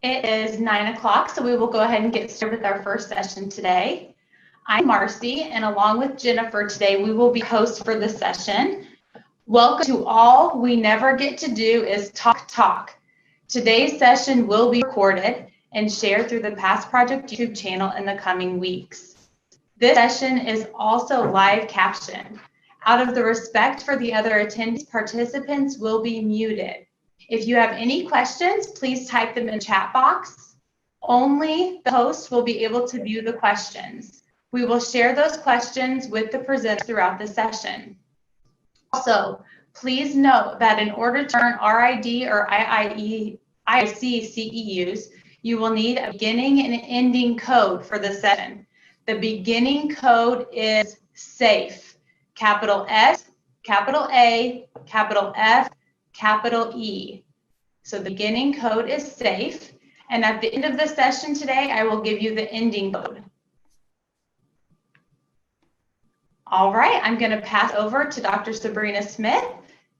It is 9 o'clock, so we will go ahead and get started with our first session today. I'm Marcy, and along with Jennifer today, we will be hosts for this session. Welcome to all we never get to do is talk. Today's session will be recorded and shared through the Past Project YouTube channel in the coming weeks. This session is also live captioned. Out of the respect for the other attendees, participants will be muted. If you have any questions, please type them in the chat box. Only the host will be able to view the questions. We will share those questions with the presenters throughout the session. Also, please note that in order to earn RID or RIC CEUs, you will need a beginning and ending code for the session. The beginning code is SAFE, capital S, capital A, capital F, capital E. So the beginning code is SAFE, and at the end of the session today, I will give you the ending code. All right, I'm going to pass over to Dr. Sabrina Smith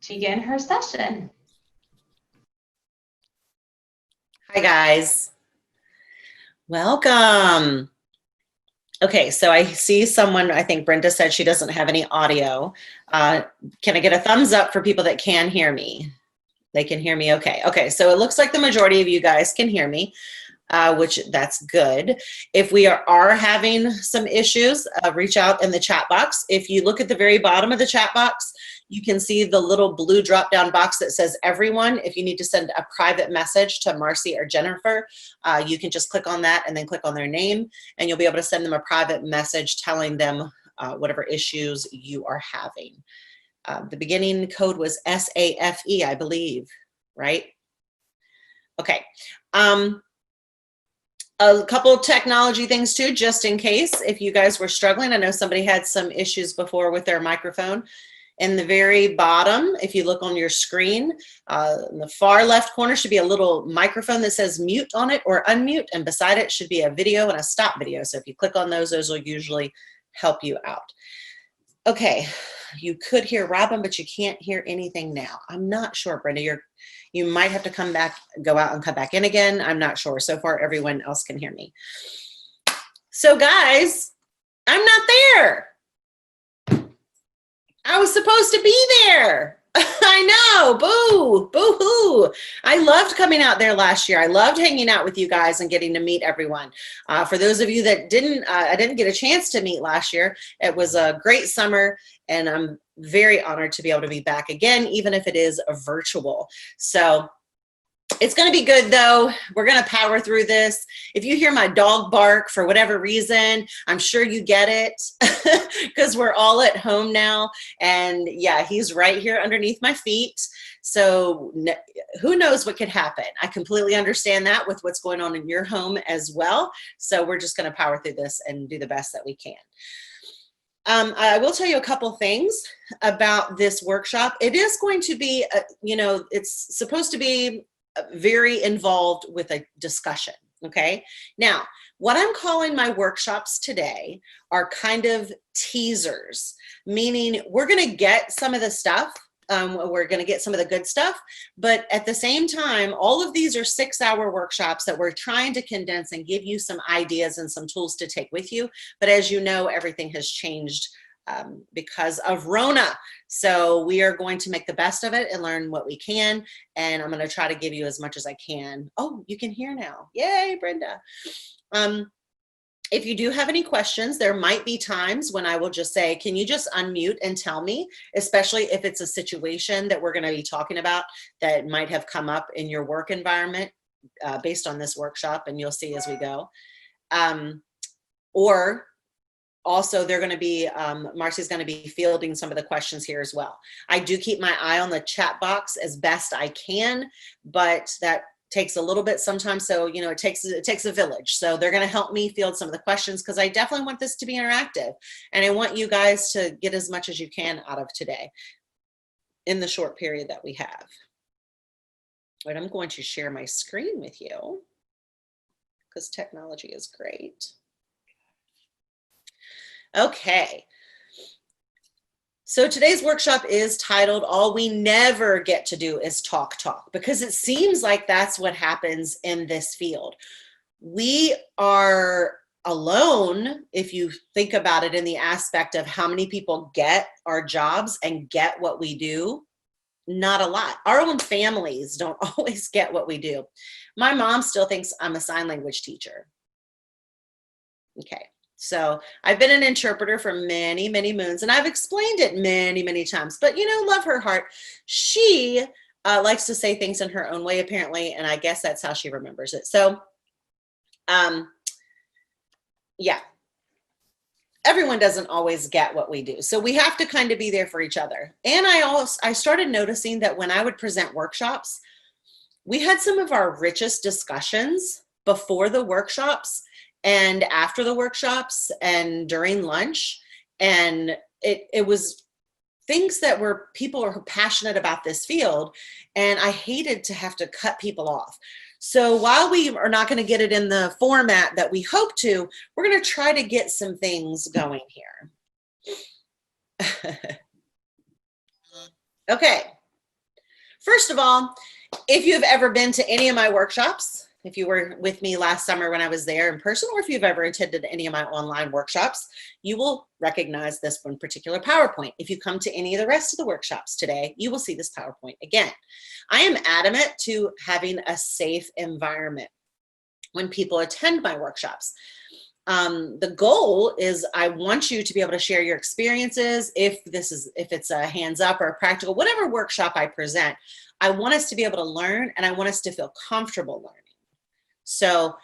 to begin her session. Hi, guys. Welcome. Okay, so I see someone, I think Brenda said she doesn't have any audio. Can I get a thumbs up for people that can hear me? They can hear me okay. Okay, so it looks like the majority of you guys can hear me, which that's good. If we are having some issues, reach out in the chat box. If you look at the very bottom of the chat box, you can see the little blue drop-down box that says everyone. If you need to send a private message to Marcy or Jennifer, you can just click on that and then click on their name, and you'll be able to send them a private message telling them whatever issues you are having. The beginning code was SAFE, I believe, right? Okay. A couple of technology things too, just in case if you guys were struggling. I know somebody had some issues before with their microphone. In the very bottom, if you look on your screen, in the far left corner should be a little microphone that says mute on it or unmute, and beside it should be a video and a stop video. So if you click on those will usually help you out. Okay, you could hear Robin, but you can't hear anything now. I'm not sure, Brenda. You might have to come back, go out and come back in again. I'm not sure. So far, everyone else can hear me. So guys, I'm not there. I was supposed to be there. I know, boo, boo-hoo. I loved coming out there last year. I loved hanging out with you guys and getting to meet everyone. For those of you that I didn't get a chance to meet last year, it was a great summer, and I'm very honored to be able to be back again, even if it is a virtual. So it's going to be good though. We're going to power through this. If you hear my dog bark for whatever reason, I'm sure you get it because we're all at home now. And yeah, he's right here underneath my feet. So who knows what could happen? I completely understand that with what's going on in your home as well. So we're just going to power through this and do the best that we can. I will tell you a couple things about this workshop. It is going to be, it's supposed to be very involved with a discussion, okay? Now, what I'm calling my workshops today are kind of teasers, meaning we're gonna get some of the stuff, we're gonna get some of the good stuff, but at the same time, all of these are 6-hour workshops that we're trying to condense and give you some ideas and some tools to take with you. But as you know, everything has changed because of Rona. So we are going to make the best of it and learn what we can. And I'm going to try to give you as much as I can. Oh, you can hear now. Yay, Brenda. If you do have any questions, there might be times when I will just say, can you just unmute and tell me, especially if it's a situation that we're going to be talking about that might have come up in your work environment based on this workshop, and you'll see as we go. Or also, they're going to be, Marcy's going to be fielding some of the questions here as well. I do keep my eye on the chat box as best I can, but that takes a little bit sometimes. So, you know, it takes a village. So they're going to help me field some of the questions because I definitely want this to be interactive. And I want you guys to get as much as you can out of today in the short period that we have. But I'm going to share my screen with you because technology is great. Okay, So today's workshop is titled, All We Never Get to Do is Talk, because it seems like that's what happens in this field. We are alone, if you think about it in the aspect of how many people get our jobs and get what we do. Not a lot. Our own families don't always get what we do. My mom still thinks I'm a sign language teacher. Okay. So I've been an interpreter for many, many moons, and I've explained it many, many times, but love her heart. She likes to say things in her own way, apparently, and I guess that's how she remembers it. So, yeah, everyone doesn't always get what we do. So we have to kind of be there for each other. And I started noticing that when I would present workshops, we had some of our richest discussions before the workshops and after the workshops and during lunch. And it was things that were, people are passionate about this field, and I hated to have to cut people off. So while we are not going to get it in the format that we hope to, we're going to try to get some things going here. Okay. First of all, if you've ever been to any of my workshops, if you were with me last summer when I was there in person, or if you've ever attended any of my online workshops, you will recognize this one particular PowerPoint. If you come to any of the rest of the workshops today, you will see this PowerPoint again. I am adamant to having a safe environment when people attend my workshops. The goal is I want you to be able to share your experiences. If it's a hands up or a practical, whatever workshop I present, I want us to be able to learn, and I want us to feel comfortable learning. So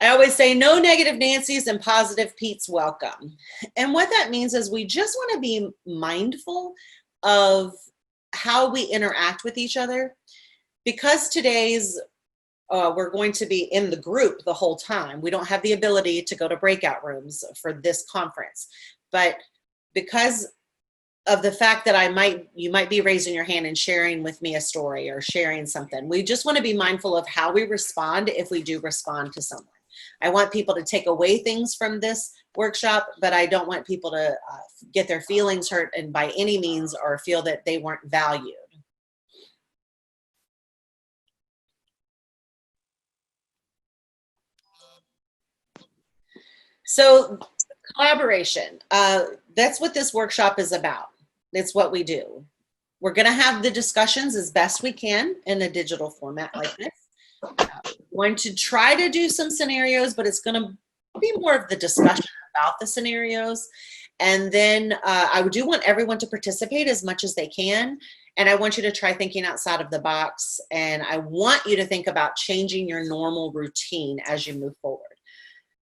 I always say no negative Nancy's and positive Pete's welcome. And what that means is we just want to be mindful of how we interact with each other, because today's we're going to be in the group the whole time. We don't have the ability to go to breakout rooms for this conference, but because of the fact that you might be raising your hand and sharing with me a story or sharing something, we just want to be mindful of how we respond if we do respond to someone. I want people to take away things from this workshop, but I don't want people to get their feelings hurt and by any means, or feel that they weren't valued. So collaboration, that's what this workshop is about. It's what we do. We're going to have the discussions as best we can in a digital format like this. We're going to try to do some scenarios, but it's going to be more of the discussion about the scenarios. And then I do want everyone to participate as much as they can. And I want you to try thinking outside of the box. And I want you to think about changing your normal routine as you move forward.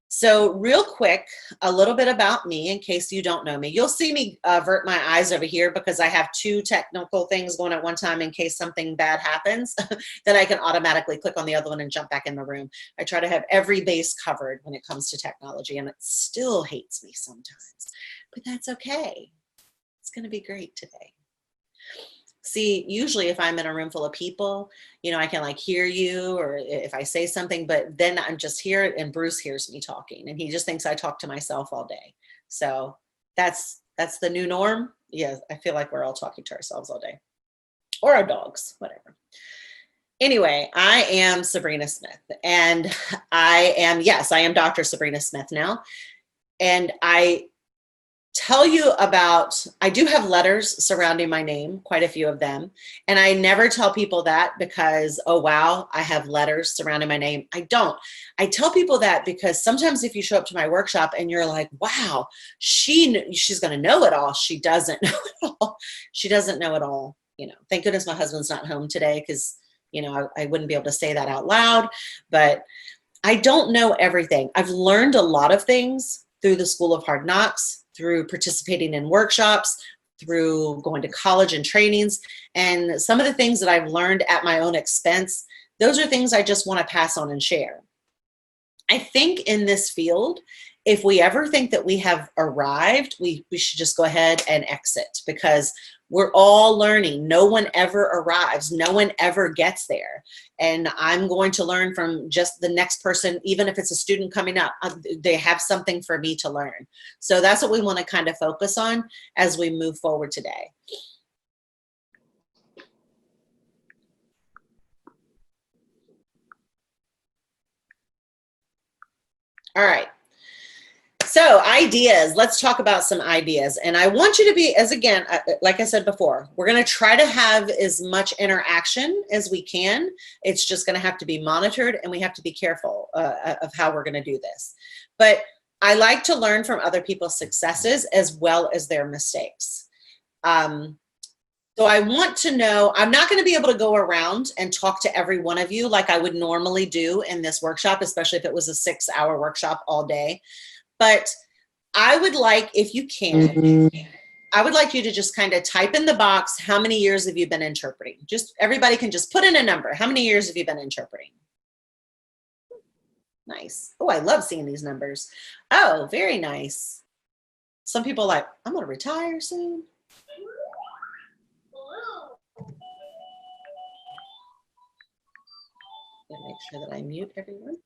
So real quick, a little bit about me in case you don't know me. You'll see me avert my eyes over here because I have two technical things going at one time in case something bad happens. Then I can automatically click on the other one and jump back in the room. I try to have every base covered when it comes to technology, and it still hates me sometimes, but that's okay. It's going to be great today. See, usually if I'm in a room full of people, I can like hear you, or if I say something, but then I'm just here and Bruce hears me talking and he just thinks I talk to myself all day. So that's the new norm. Yeah, I feel like we're all talking to ourselves all day, or our dogs, whatever. Anyway, I am Sabrina Smith, and I am Dr. Sabrina Smith now. And I tell you about, I do have letters surrounding my name, quite a few of them. And I never tell people that because, oh, wow, I have letters surrounding my name. I don't. I tell people that because sometimes if you show up to my workshop and you're like, wow, she's going to know it all. She doesn't know it all. She doesn't know it all. Thank goodness my husband's not home today because, I wouldn't be able to say that out loud, but I don't know everything. I've learned a lot of things through the School of Hard Knocks, through participating in workshops, through going to college and trainings. And some of the things that I've learned at my own expense, those are things I just want to pass on and share. I think in this field, if we ever think that we have arrived, we should just go ahead and exit, because We're all learning. No one ever arrives. No one ever gets there. And I'm going to learn from just the next person, even if it's a student coming up, they have something for me to learn. So that's what we want to kind of focus on as we move forward today. All right. So ideas, let's talk about some ideas. And I want you to be, as again, like I said before, we're going to try to have as much interaction as we can. It's just going to have to be monitored, and we have to be careful of how we're going to do this. But I like to learn from other people's successes as well as their mistakes. So I want to know, I'm not going to be able to go around and talk to every one of you like I would normally do in this workshop, especially if it was a 6-hour workshop all day. But I would like, if you can, I would like you to just kind of type in the box, how many years have you been interpreting? Just everybody can just put in a number. How many years have you been interpreting? Nice. Oh, I love seeing these numbers. Oh, very nice. Some people are like, I'm going to retire soon. Make sure that I mute everyone.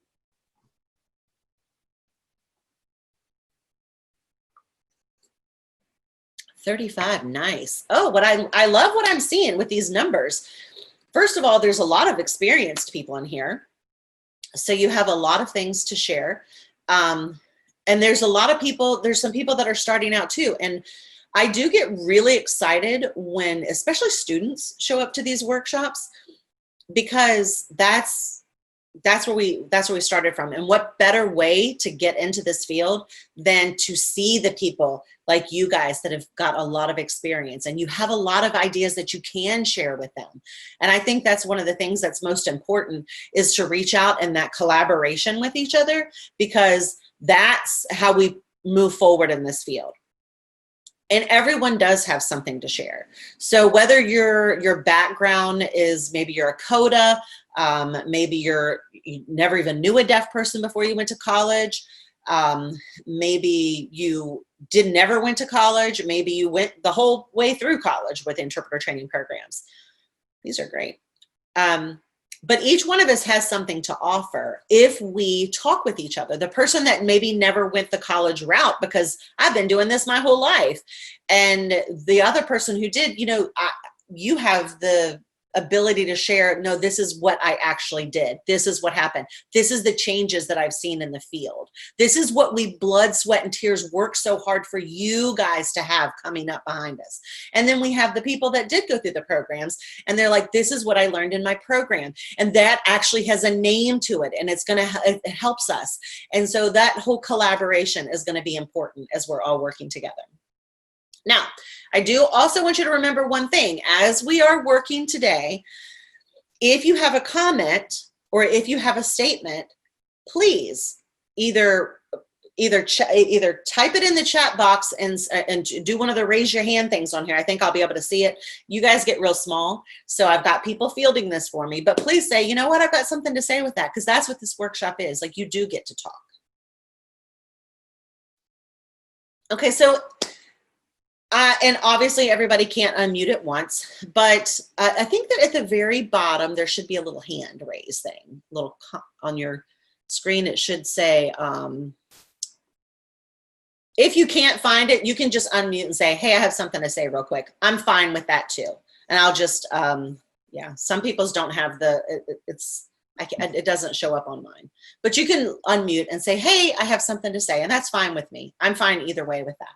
$35, nice. Oh, what I love what I'm seeing with these numbers. First of all, there's a lot of experienced people in here. So you have a lot of things to share. And there's a lot of people, there's some people that are starting out too. And I do get really excited when, especially students show up to these workshops, because that's where we started from. And what better way to get into this field than to see the people like you guys that have got a lot of experience, and you have a lot of ideas that you can share with them. And I think that's one of the things that's most important, is to reach out and that collaboration with each other, because that's how we move forward in this field. And everyone does have something to share. So whether your background is, maybe you're a CODA, maybe you never even knew a deaf person before you went to college, maybe you never went to college, maybe you went the whole way through college with interpreter training programs. These are great. But each one of us has something to offer if we talk with each other. The person that maybe never went the college route, because I've been doing this my whole life, and the other person who did, you have the ability to share, no, this is what I actually did. This is what happened. This is the changes that I've seen in the field. This is what we blood, sweat, and tears worked so hard for you guys to have coming up behind us. And then we have the people that did go through the programs, and they're like, this is what I learned in my program. And that actually has a name to it, and it helps us. And so that whole collaboration is going to be important as we're all working together. Now, I do also want you to remember one thing. As we are working today, if you have a comment or if you have a statement, please either type it in the chat box and do one of the raise your hand things on here. I think I'll be able to see it. You guys get real small, so I've got people fielding this for me. But please say, you know what, I've got something to say with that, because that's what this workshop is. Like, you do get to talk. Okay, so and obviously everybody can't unmute at once, but I think that at the very bottom, there should be a little hand raise thing, on your screen. It should say, if you can't find it, you can just unmute and say, hey, I have something to say real quick. I'm fine with that too. And I'll just, yeah, some people's don't have it doesn't show up on mine, but you can unmute and say, hey, I have something to say, and that's fine with me. I'm fine either way with that.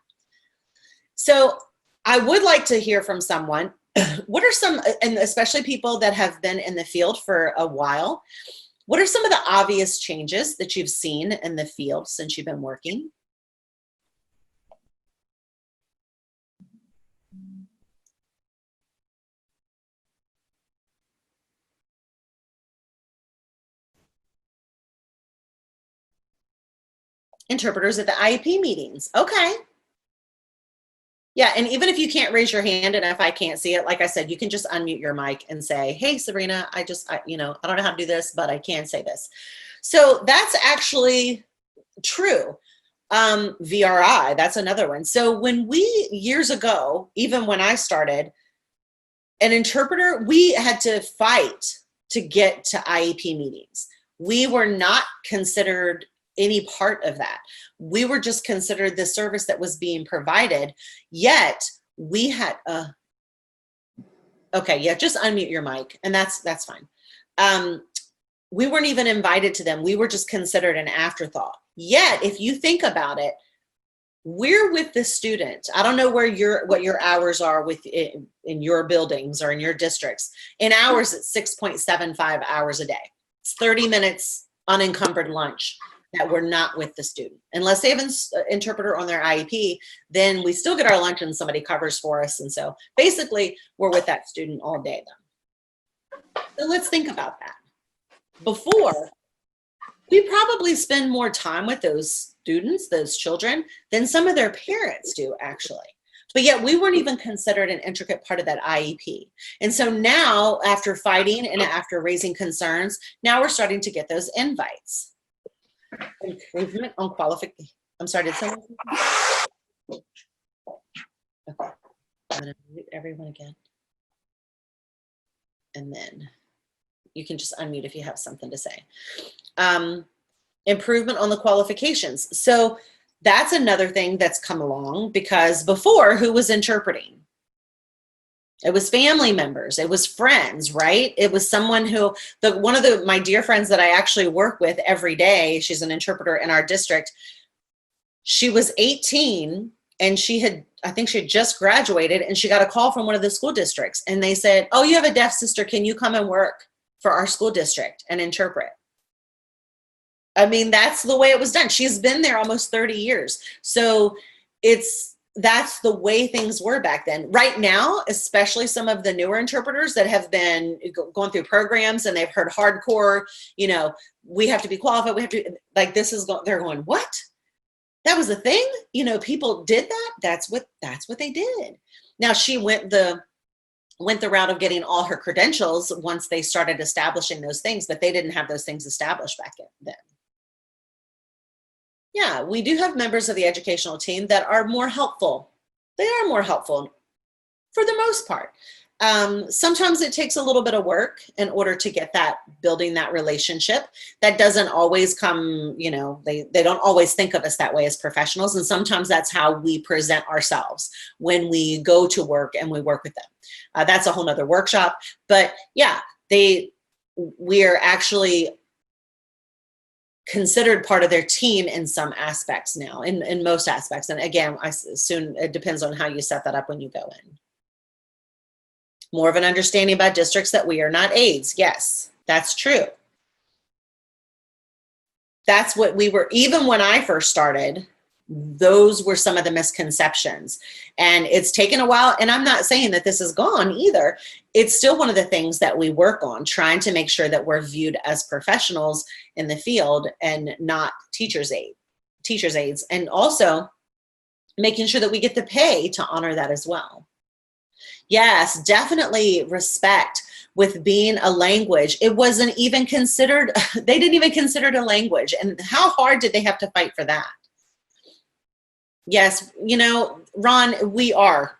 So I would like to hear from someone. What are some, and especially people that have been in the field for a while, what are some of the obvious changes that you've seen in the field since you've been working? Interpreters at the IEP meetings. Okay. Yeah, and even if you can't raise your hand, and if I can't see it, like I said, you can just unmute your mic and say, hey, Sabrina, I don't know how to do this, but I can say this. So that's actually true. VRI, that's another one. So when we, years ago, even when I started, an interpreter, we had to fight to get to IEP meetings. We were not considered any part of that. We were just considered the service that was being provided, yet we had, okay, yeah, just unmute your mic, and that's fine. We weren't even invited to them. We were just considered an afterthought. Yet, if you think about it, we're with the student. I don't know what your hours are in your buildings or in your districts. In ours, it's 6.75 hours a day. It's 30 minutes unencumbered lunch that we're not with the student. Unless they have an interpreter on their IEP, then we still get our lunch and somebody covers for us. And so basically, we're with that student all day then. So let's think about that. Before, we probably spend more time with those students, those children, than some of their parents do, actually. But yet we weren't even considered an intricate part of that IEP. And so now, after fighting and after raising concerns, now we're starting to get those invites. Improvement on qualification. I'm sorry, did someone? Okay, I'm gonna mute everyone again. And then you can just unmute if you have something to say. Improvement on the qualifications. So that's another thing that's come along, because before, who was interpreting? It was family members, it was friends, right? It was someone who, one of my dear friends that I actually work with every day, she's an interpreter in our district. She was 18 and I think she had just graduated, and she got a call from one of the school districts, and they said, "Oh, you have a deaf sister, can you come and work for our school district and interpret?" I mean, that's the way it was done. She's been there almost 30 years. So that's the way things were back then. Right now, especially some of the newer interpreters that have been going through programs and they've heard hardcore, we have to be qualified. We have to, like, they're going, what? That was a thing? People did that. That's what they did. Now she went the route of getting all her credentials once they started establishing those things, but they didn't have those things established back then. Yeah, we do have members of the educational team that are more helpful. They are more helpful for the most part. Sometimes it takes a little bit of work in order to get building that relationship. That doesn't always come, they don't always think of us that way as professionals. And sometimes that's how we present ourselves when we go to work and we work with them. That's a whole nother workshop. But yeah, we are actually considered part of their team in some aspects now, in most aspects. And again, it depends on how you set that up when you go in. More of an understanding by districts that we are not aides. Yes, that's true. That's what we were, even when I first started, those were some of the misconceptions. And it's taken a while, and I'm not saying that this is gone either. It's still one of the things that we work on, trying to make sure that we're viewed as professionals in the field and not teachers' aides, and also making sure that we get the pay to honor that as well. Yes, definitely respect with being a language. It wasn't even considered, they didn't even consider it a language. And how hard did they have to fight for that? Yes, Ron, we are.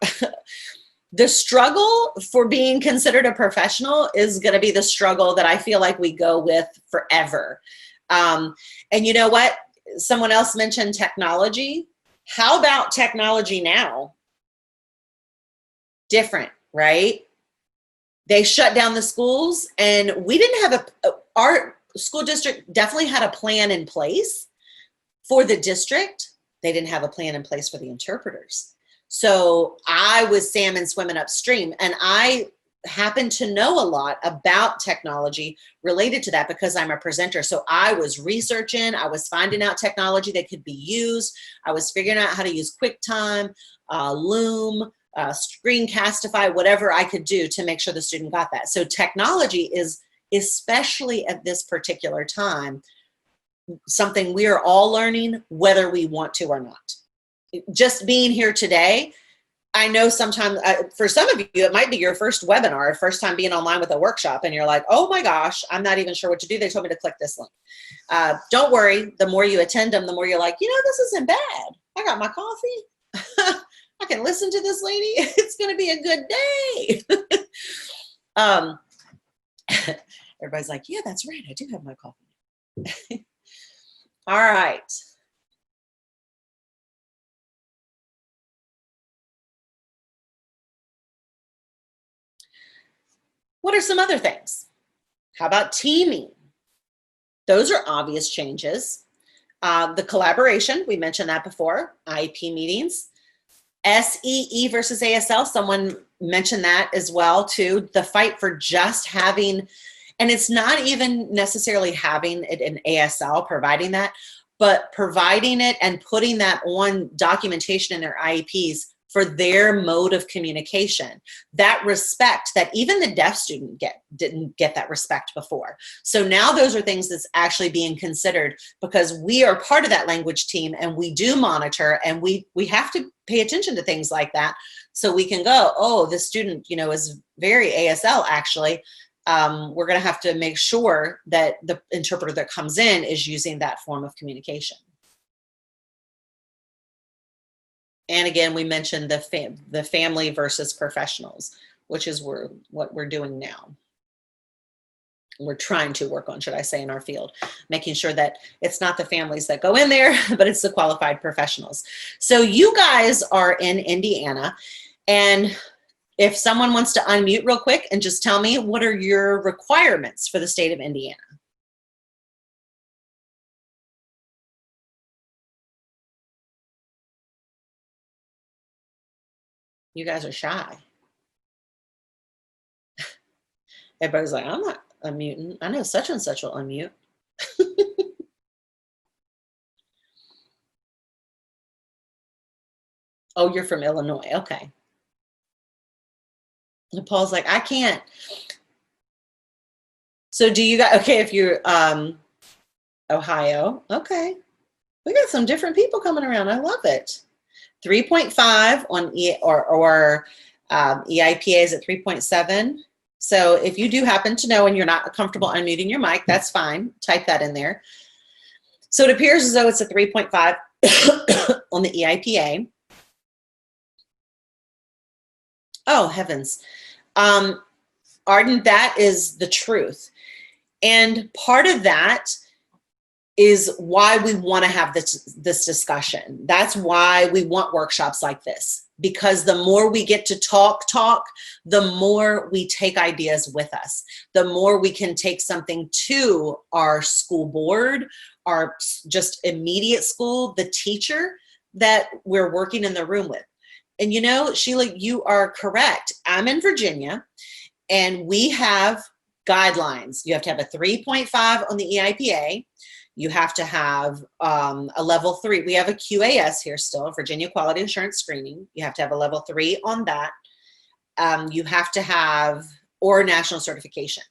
The struggle for being considered a professional is going to be the struggle that I feel like we go with forever. And you know what? Someone else mentioned technology. How about technology now? Different, right? They shut down the schools, and we didn't have our school district definitely had a plan in place for the district. They didn't have a plan in place for the interpreters. So I was salmon swimming upstream, and I happen to know a lot about technology related to that because I'm a presenter. So I was researching, I was finding out technology that could be used. I was figuring out how to use QuickTime, Loom, Screencastify, whatever I could do to make sure the student got that. So technology is, especially at this particular time, something we are all learning whether we want to or not. Just being here today, I know sometimes for some of you, it might be your first webinar, first time being online with a workshop, and you're like, oh my gosh, I'm not even sure what to do. They told me to click this link. Don't worry. The more you attend them, the more you're like, this isn't bad. I got my coffee. I can listen to this lady. It's going to be a good day. Everybody's like, yeah, that's right. I do have my coffee. All right. What are some other things? How about teaming? Those are obvious changes. The collaboration, we mentioned that before, IEP meetings. SEE versus ASL, someone mentioned that as well too. The fight for just having, and it's not even necessarily having it in ASL, providing that, but providing it and putting that on documentation in their IEPs for their mode of communication. That respect that even the deaf student didn't get that respect before. So now those are things that's actually being considered, because we are part of that language team and we do monitor, and we have to pay attention to things like that, so we can go, oh, this student, is very ASL actually. We're going to have to make sure that the interpreter that comes in is using that form of communication. And again, we mentioned the family versus professionals, which is what we're doing now. We're trying to work on, should I say, in our field, making sure that it's not the families that go in there, but it's the qualified professionals. So you guys are in Indiana, and if someone wants to unmute real quick and just tell me, what are your requirements for the state of Indiana? You guys are shy. Everybody's like, I'm not unmuting. I know such and such will unmute. Oh, you're from Illinois. Okay. And Paul's like, I can't. So do you guys, okay, if you're Ohio, okay. We got some different people coming around. I love it. 3.5 on EIPA is at 3.7. So if you do happen to know and you're not comfortable unmuting your mic, that's fine. Type that in there. So it appears as though it's a 3.5 on the EIPA. Oh, heavens. Arden, that is the truth. And part of that is why we want to have this discussion. That's why we want workshops like this, because the more we get to talk, the more we take ideas with us, the more we can take something to our school board, our just immediate school, the teacher that we're working in the room with. And Sheila, you are correct. I'm in Virginia, and we have guidelines. You have to have a 3.5 on the EIPA. You have to have a level 3. We have a QAS here still, Virginia Quality Assurance Screening. You have to have a level 3 on that. You have to have, or national certification.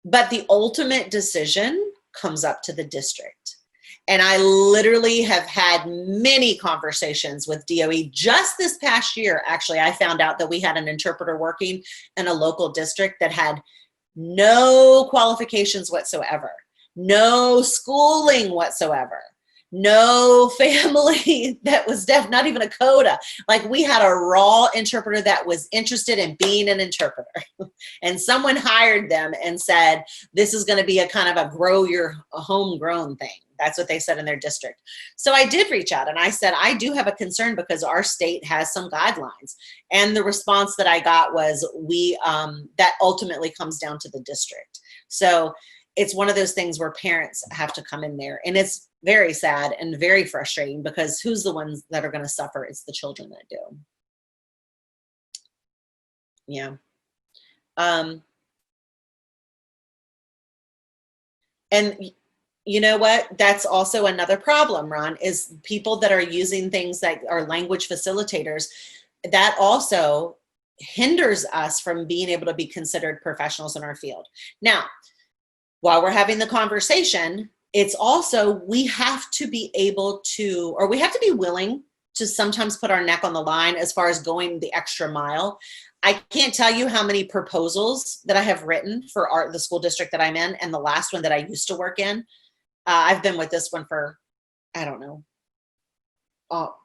But the ultimate decision comes up to the district. And I literally have had many conversations with DOE. Just this past year, actually, I found out that we had an interpreter working in a local district that had no qualifications whatsoever. No schooling whatsoever, no family that was deaf, not even a coda. Like, we had a raw interpreter that was interested in being an interpreter. And someone hired them and said, this is going to be a kind of a grow your homegrown thing. That's what they said in their district. So I did reach out and I said, I do have a concern because our state has some guidelines. And the response that I got was, that ultimately comes down to the district. So it's one of those things where parents have to come in there, and it's very sad and very frustrating, because who's the ones that are going to suffer? It's the children that do. Yeah. And you know what? That's also another problem, Ron, is people that are using things that are language facilitators. That also hinders us from being able to be considered professionals in our field. Now, while we're having the conversation, it's also, we have to be able to, or we have to be willing to sometimes put our neck on the line as far as going the extra mile. I can't tell you how many proposals that I have written for the school district that I'm in, and the last one that I used to work in. I've been with this one for, I don't know,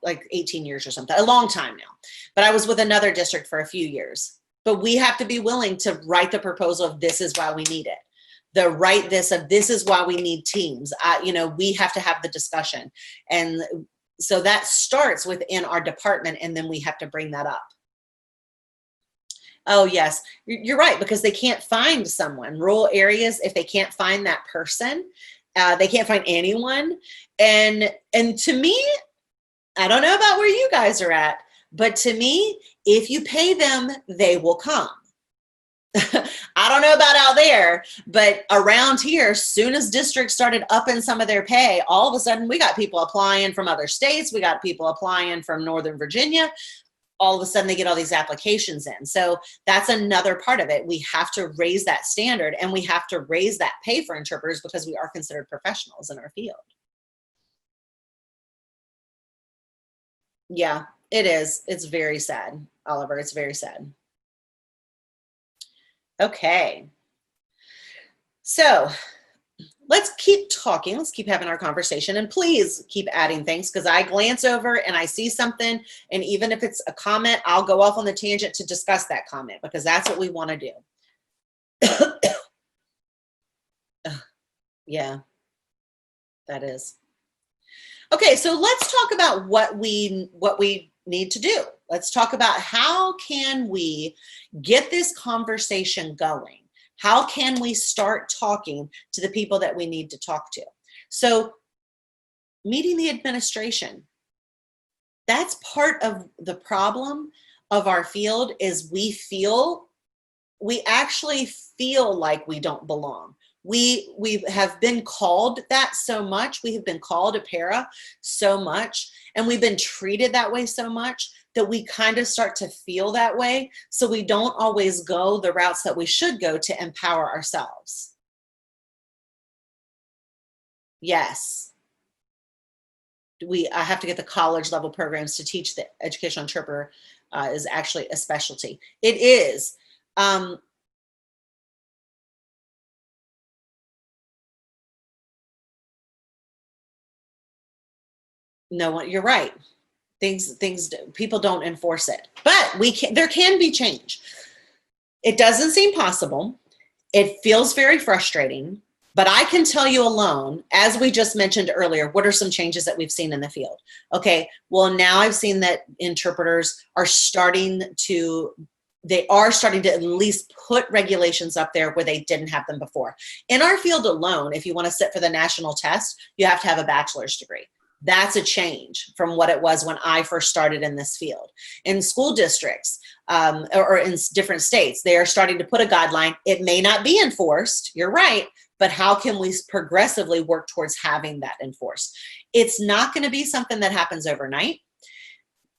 like 18 years or something, a long time now. But I was with another district for a few years. But we have to be willing to write the proposal of this is why we need it. This is why we need teams. We have to have the discussion. And so that starts within our department, and then we have to bring that up. Oh, yes, you're right, because they can't find someone. Rural areas, if they can't find that person, they can't find anyone. And to me, I don't know about where you guys are at, but to me, if you pay them, they will come. I don't know about out there, but around here, as soon as districts started upping some of their pay, all of a sudden we got people applying from other states. We got people applying from Northern Virginia. All of a sudden they get all these applications in. So that's another part of it. We have to raise that standard, and we have to raise that pay for interpreters because we are considered professionals in our field. Yeah, it is. It's very sad, Oliver. It's very sad. Okay. So let's keep talking. Let's keep having our conversation, and please keep adding things, because I glance over and I see something, and even if it's a comment, I'll go off on the tangent to discuss that comment, because that's what we want to do. Yeah, that is. Okay, so let's talk about what we need to do. Let's talk about how can we get this conversation going? How can we start talking to the people that we need to talk to? So meeting the administration, that's part of the problem of our field, is we actually feel like we don't belong. We have been called that so much. We have been called a para so much, and we've been treated that way so much that we kind of start to feel that way. So we don't always go the routes that we should go to empower ourselves. Yes. I have to get the college level programs to teach the educational interpreter is actually a specialty. It is. No one, you're right. People don't enforce it, but there can be change. It doesn't seem possible. It feels very frustrating, but I can tell you alone, as we just mentioned earlier, what are some changes that we've seen in the field? Okay, well, now I've seen that interpreters are starting to at least put regulations up there where they didn't have them before. In our field alone, if you want to sit for the national test, you have to have a bachelor's degree. That's a change from what it was when I first started in this field. In school districts or in different states, they are starting to put a guideline. It may not be enforced, you're right, but how can we progressively work towards having that enforced? It's not going to be something that happens overnight.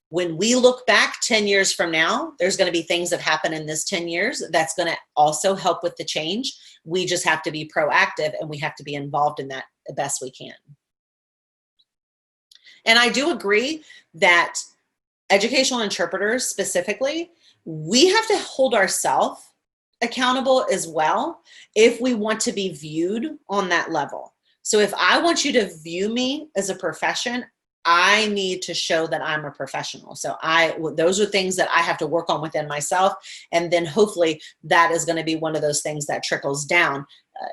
When we look back 10 years from now, there's going to be things that happen in this 10 years that's going to also help with the change. We just have to be proactive, and we have to be involved in that the best we can. And I do agree that educational interpreters specifically, we have to hold ourselves accountable as well if we want to be viewed on that level. So if I want you to view me as a profession, I need to show that I'm a professional. So those are things that I have to work on within myself. And then hopefully that is going to be one of those things that trickles down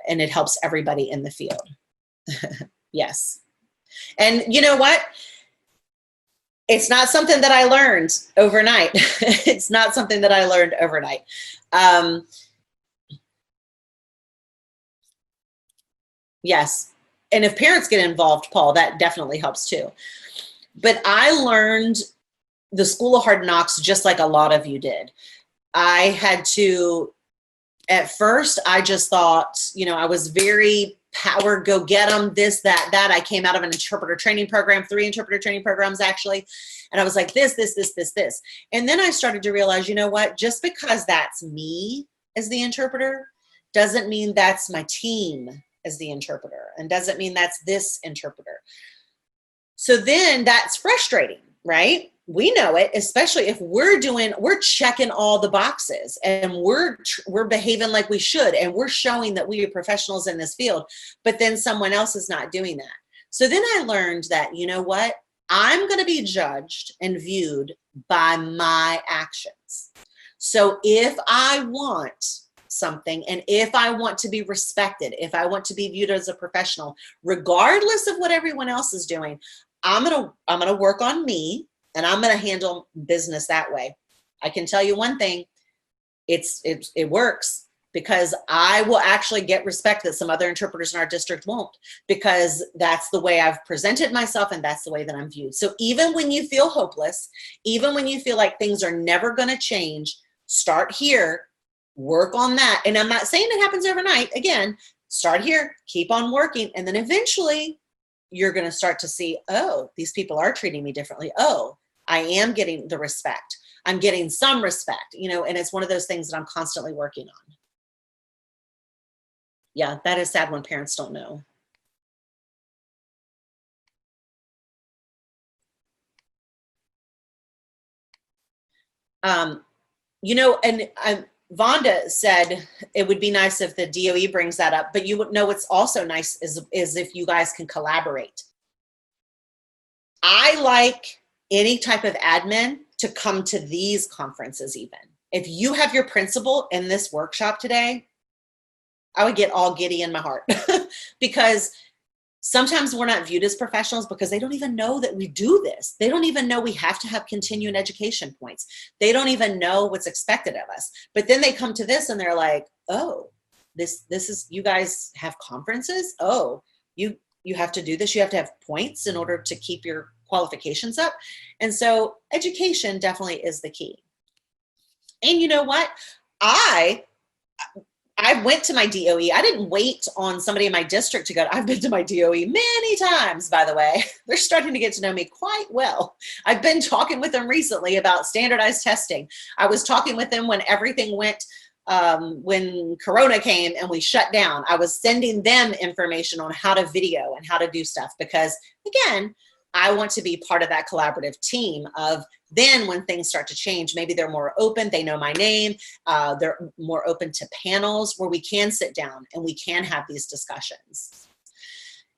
and it helps everybody in the field. Yes. And you know what? It's not something that I learned overnight. It's not something that I learned overnight. Yes. And if parents get involved, Paul, that definitely helps too. But I learned the School of Hard Knocks just like a lot of you did. I had to, at first, I just thought, I was very power, go get them, this, that. I came out of an interpreter training program, 3 interpreter training programs actually. And I was like, this. And then I started to realize, you know what, just because that's me as the interpreter doesn't mean that's my team as the interpreter, and doesn't mean that's this interpreter. So then that's frustrating right? We know it, especially if we're checking all the boxes and we're behaving like we should, and we're showing that we are professionals in this field, but then someone else is not doing that. So then I learned that, you know what? I'm going to be judged and viewed by my actions. So if I want something, and if I want to be respected, if I want to be viewed as a professional, regardless of what everyone else is doing, I'm going to work on me, and I'm going to handle business that way. I can tell you one thing, it works, because I will actually get respect that some other interpreters in our district won't, because that's the way I've presented myself, and that's the way that I'm viewed. So even when you feel hopeless, even when you feel like things are never going to change, start here, work on that. And I'm not saying it happens overnight. Again, start here, keep on working, and then eventually you're going to start to see, oh, these people are treating me differently. Oh, I am getting the respect. I'm getting some respect, you know, and it's one of those things that I'm constantly working on. Yeah, that is sad when parents don't know. You know, and Vonda said it would be nice if the DOE brings that up, but you would know what's also nice is if you guys can collaborate. I like any type of admin to come to these conferences even. If you have your principal in this workshop today, I would get all giddy in my heart because sometimes we're not viewed as professionals because they don't even know that we do this. They don't even know we have to have continuing education points. They don't even know what's expected of us. But then they come to this and they're like, oh, this is, you guys have conferences? Oh, you have to do this. You have to have points in order to keep your qualifications up. And so education definitely is the key. And you know what? I went to my DOE. I didn't wait on somebody in my district to go. I've been to my DOE many times, by the way. They're starting to get to know me quite well. I've been talking with them recently about standardized testing. I was talking with them when everything went, when Corona came and we shut down. I was sending them information on how to video and how to do stuff because, again, I want to be part of that collaborative team of then when things start to change, maybe they're more open, they know my name, they're more open to panels where we can sit down and we can have these discussions.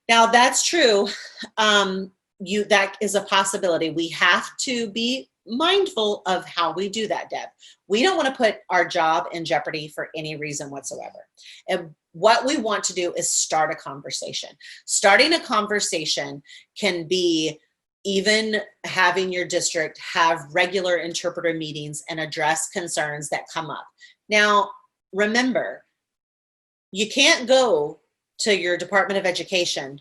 Now that's true, that is a possibility. We have to be mindful of how we do that, Deb. We don't want to put our job in jeopardy for any reason whatsoever. And what we want to do is start a conversation. Starting a conversation can be even having your district have regular interpreter meetings and address concerns that come up. Now, remember, you can't go to your Department of Education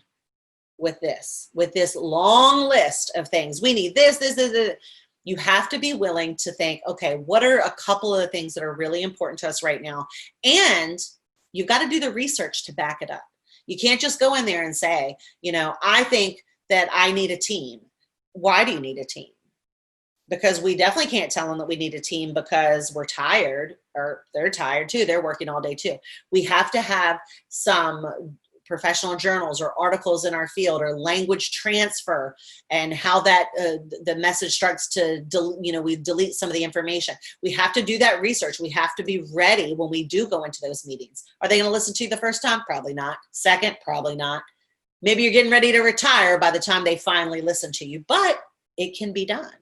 with this long list of things. We need this. You have to be willing to think, okay, what are a couple of the things that are really important to us right now? And you've got to do the research to back it up. You can't just go in there and say, you know, I think that I need a team. Why do you need a team? Because we definitely can't tell them that we need a team because we're tired, or they're tired too. They're working all day too. We have to have some professional journals or articles in our field or language transfer and how that the message starts to, we delete some of the information. We have to do that research. We have to be ready when we do go into those meetings. Are they going to listen to you the first time? Probably not. Second, probably not. Maybe you're getting ready to retire by the time they finally listen to you, but it can be done.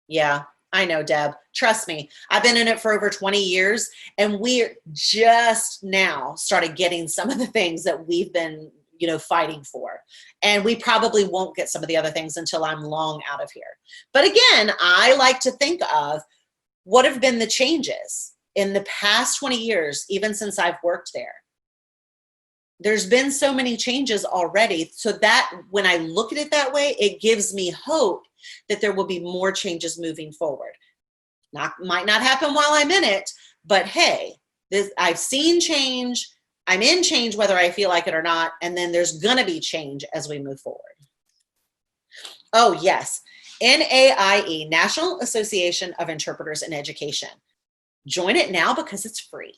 Yeah, I know, Deb. Trust me. I've been in it for over 20 years, and we're just now started getting some of the things that we've been, fighting for. And we probably won't get some of the other things until I'm long out of here. But again, I like to think of what have been the changes in the past 20 years, even since I've worked there. There's been so many changes already, so that when I look at it that way, it gives me hope that there will be more changes moving forward. Might not happen while I'm in it, but hey, I've seen change. I'm in change whether I feel like it or not, and then there's going to be change as we move forward. Oh, yes. NAIE, National Association of Interpreters in Education. Join it now because it's free.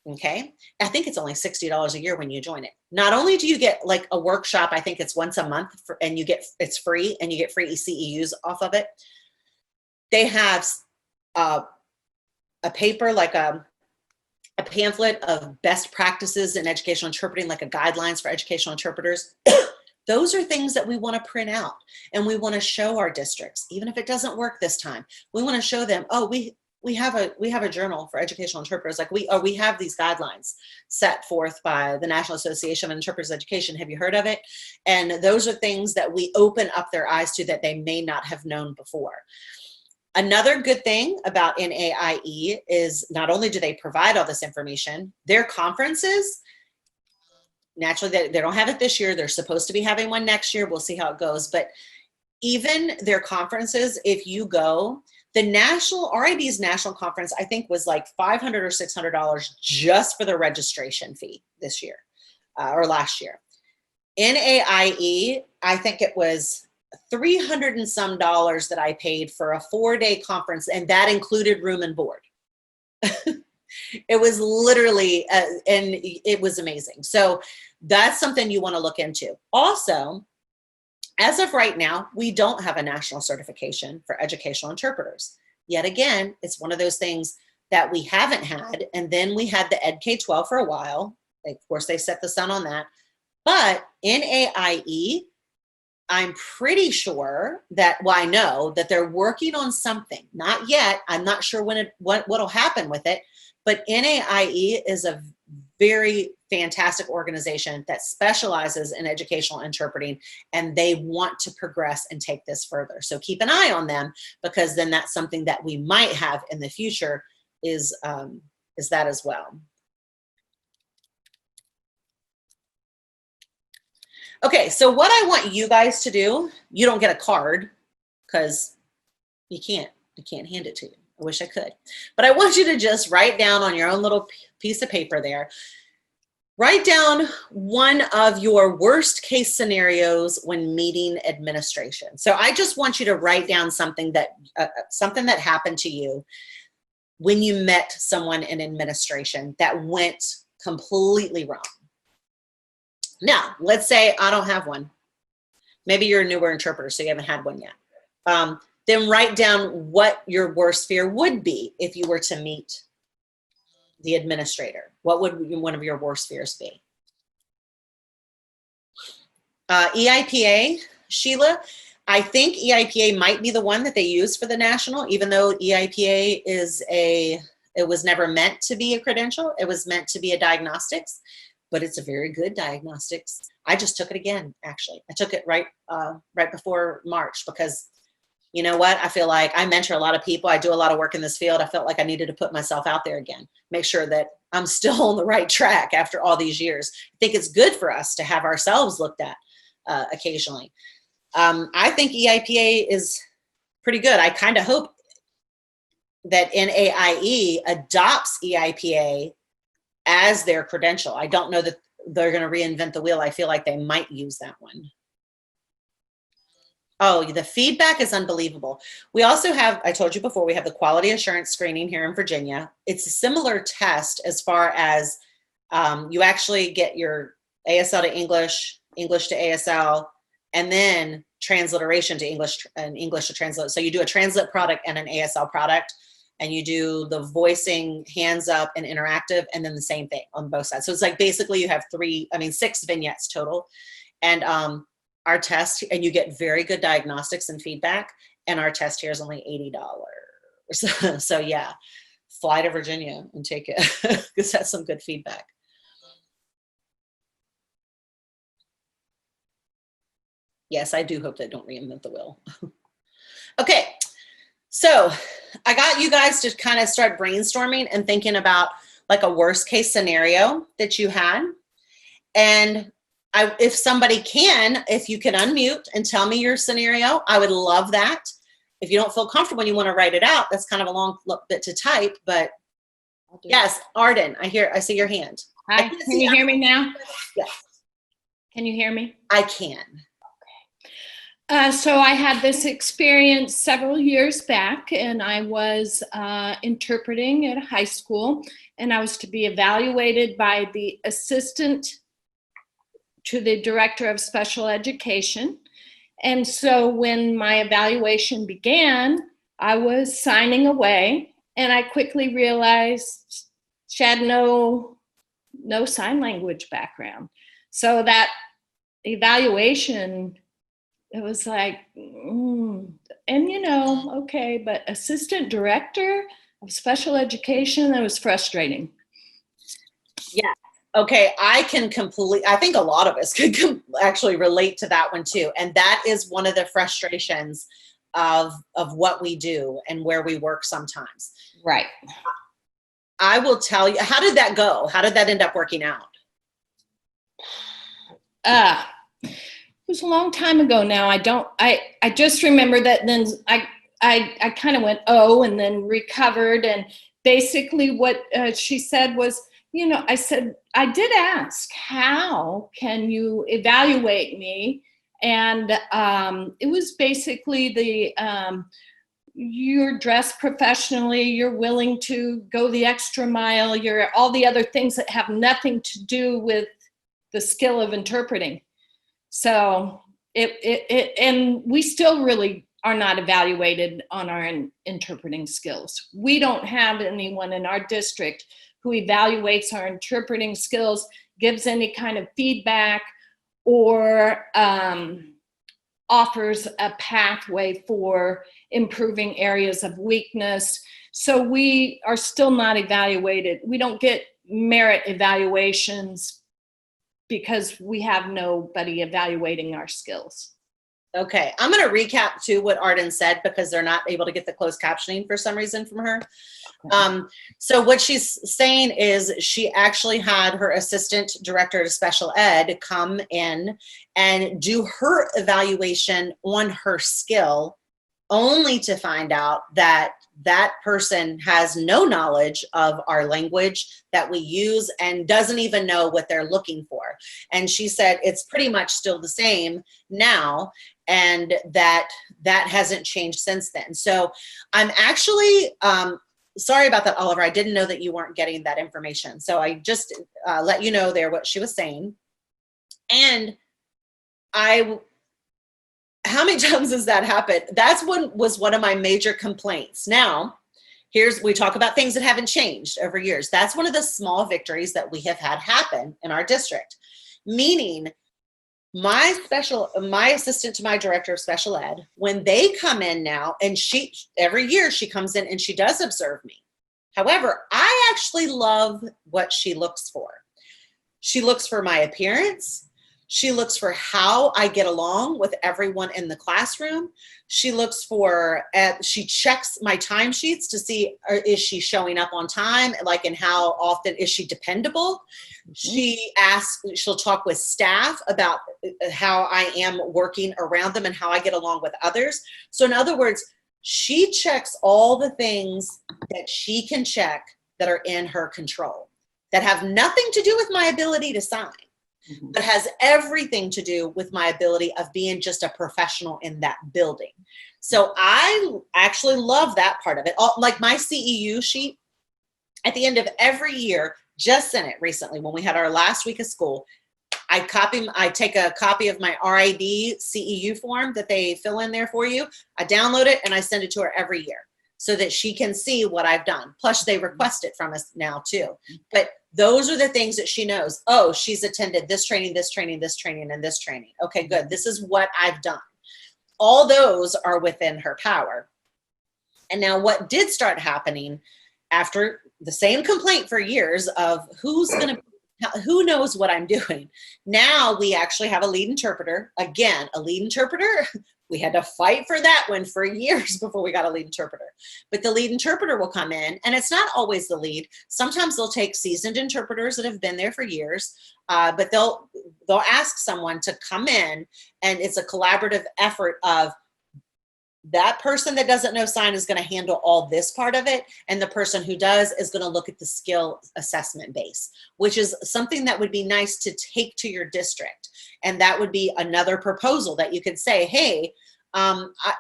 Okay. I think it's only $60 a year when you join it. Not only do you get like a workshop, I think it's once a month and it's free and you get free CEUs off of it. They have a paper, like a pamphlet of best practices in educational interpreting, like a guidelines for educational interpreters. Those are things that we want to print out and we want to show our districts, even if it doesn't work this time. We want to show them, oh, we have a journal for educational interpreters. Like we have these guidelines set forth by the National Association of Interpreters Education. Have you heard of it? And those are things that we open up their eyes to that they may not have known before. Another good thing about NAIE is not only do they provide all this information, their conferences, naturally they don't have it this year. They're supposed to be having one next year. We'll see how it goes. But even their conferences, if you go, the RID's national conference, I think was like $500 or $600 just for the registration fee this year or last year. NAIE, I think it was $300 and some that I paid for a 4-day conference, and that included room and board. It was literally, and it was amazing. So that's something you want to look into. Also, as of right now, we don't have a national certification for educational interpreters. Yet again, it's one of those things that we haven't had. And then we had the Ed K-12 for a while. Of course, they set the sun on that. But NAIE, I'm pretty sure that, well, I know that they're working on something. Not yet. I'm not sure when what'll happen with it. But NAIE is a very fantastic organization that specializes in educational interpreting, and they want to progress and take this further. So keep an eye on them, because then that's something that we might have in the future is that as well. Okay, so what I want you guys to do, you don't get a card because you can't hand it to you. I wish I could, but I want you to just write down on your own little piece of paper there, write down one of your worst case scenarios when meeting administration. So I just want you to write down something that happened to you when you met someone in administration that went completely wrong. Now, let's say I don't have one. Maybe you're a newer interpreter, so you haven't had one yet. Then write down what your worst fear would be if you were to meet the administrator. What would one of your worst fears be? EIPA, Sheila, I think EIPA might be the one that they use for the national, even though EIPA it was never meant to be a credential. It was meant to be a diagnostics, but it's a very good diagnostics. I just took it again, actually. I took it right before March because you know what? I feel like I mentor a lot of people. I do a lot of work in this field. I felt like I needed to put myself out there again, make sure that I'm still on the right track after all these years. I think it's good for us to have ourselves looked at occasionally. I think EIPA is pretty good. I kind of hope that NAIE adopts EIPA as their credential. I don't know that they're going to reinvent the wheel. I feel like they might use that one. Oh, the feedback is unbelievable. We also have, I told you before, we have the quality assurance screening here in Virginia. It's a similar test as far as you actually get your ASL to English, English to ASL, and then transliteration to English and English to translate. So you do a translate product and an ASL product, and you do the voicing, hands up, and interactive, and then the same thing on both sides. So it's like basically you have 6 vignettes total. And our test, and you get very good diagnostics and feedback, and our test here is only $80. So yeah, fly to Virginia and take it because that's some good feedback. Yes, I do hope they don't reinvent the wheel. Okay, so I got you guys to kind of start brainstorming and thinking about like a worst case scenario that you had. And if somebody if you can unmute and tell me your scenario, I would love that. If you don't feel comfortable and you want to write it out, that's kind of a long bit to type, but yes, Arden, I see your hand. Hi, can you hear me now? Yes. Can you hear me? I can. Okay. So I had this experience several years back, and I was interpreting at a high school, and I was to be evaluated by the assistant to the director of special education. And so when my evaluation began, I was signing away, and I quickly realized she had no sign language background. So that evaluation, it was like, and okay, but assistant director of special education, that was frustrating. Yeah. Okay. I think a lot of us could actually relate to that one too. And that is one of the frustrations of what we do and where we work sometimes. Right. I will tell you, how did that go? How did that end up working out? It was a long time ago now. I just remember that then I kind of went, oh, and then recovered. And basically what she said was, I said, I did ask, how can you evaluate me? And it was basically you're dressed professionally, you're willing to go the extra mile, you're all the other things that have nothing to do with the skill of interpreting. So and we still really are not evaluated on our interpreting skills. We don't have anyone in our district who evaluates our interpreting skills, gives any kind of feedback, or offers a pathway for improving areas of weakness. So we are still not evaluated. We don't get merit evaluations because we have nobody evaluating our skills. Okay, I'm going to recap too what Arden said because they're not able to get the closed captioning for some reason from her. So what she's saying is she actually had her assistant director of special ed come in and do her evaluation on her skill, only to find out that that person has no knowledge of our language that we use and doesn't even know what they're looking for. And she said it's pretty much still the same now, and that hasn't changed since then. So I'm actually sorry about that, Oliver. I didn't know that you weren't getting that information. So I just let you know there what she was saying. And how many times has that happened? That's was one of my major complaints. Now, we talk about things that haven't changed over years. That's one of the small victories that we have had happen in our district, meaning my assistant to my director of special ed, when they come in now, and every year she comes in and she does observe me. However, I actually love what she looks for. She looks for my appearance. She looks for how I get along with everyone in the classroom. She looks she checks my timesheets to see, is she showing up on time? Like, and how often is she dependable? Mm-hmm. She'll talk with staff about how I am working around them and how I get along with others. So in other words, she checks all the things that she can check that are in her control, that have nothing to do with my ability to sign. Mm-hmm. But has everything to do with my ability of being just a professional in that building. So I actually love that part of it. Like my CEU sheet, at the end of every year, just sent it recently when we had our last week of school, I take a copy of my RID CEU form that they fill in there for you. I download it and I send it to her every year so that she can see what I've done. Plus they request it from us now too. But those are the things that she knows. Oh, she's attended this training, this training, this training, and this training. Okay, good. This is what I've done. All those are within her power. And now what did start happening after the same complaint for years of who knows what I'm doing. Now we actually have a lead interpreter. Again, a lead interpreter. We had to fight for that one for years before we got a lead interpreter. But the lead interpreter will come in, and it's not always the lead. Sometimes they'll take seasoned interpreters that have been there for years, but they'll ask someone to come in, and it's a collaborative effort of that person that doesn't know sign is going to handle all this part of it. And the person who does is going to look at the skill assessment base, which is something that would be nice to take to your district. And that would be another proposal that you could say, hey,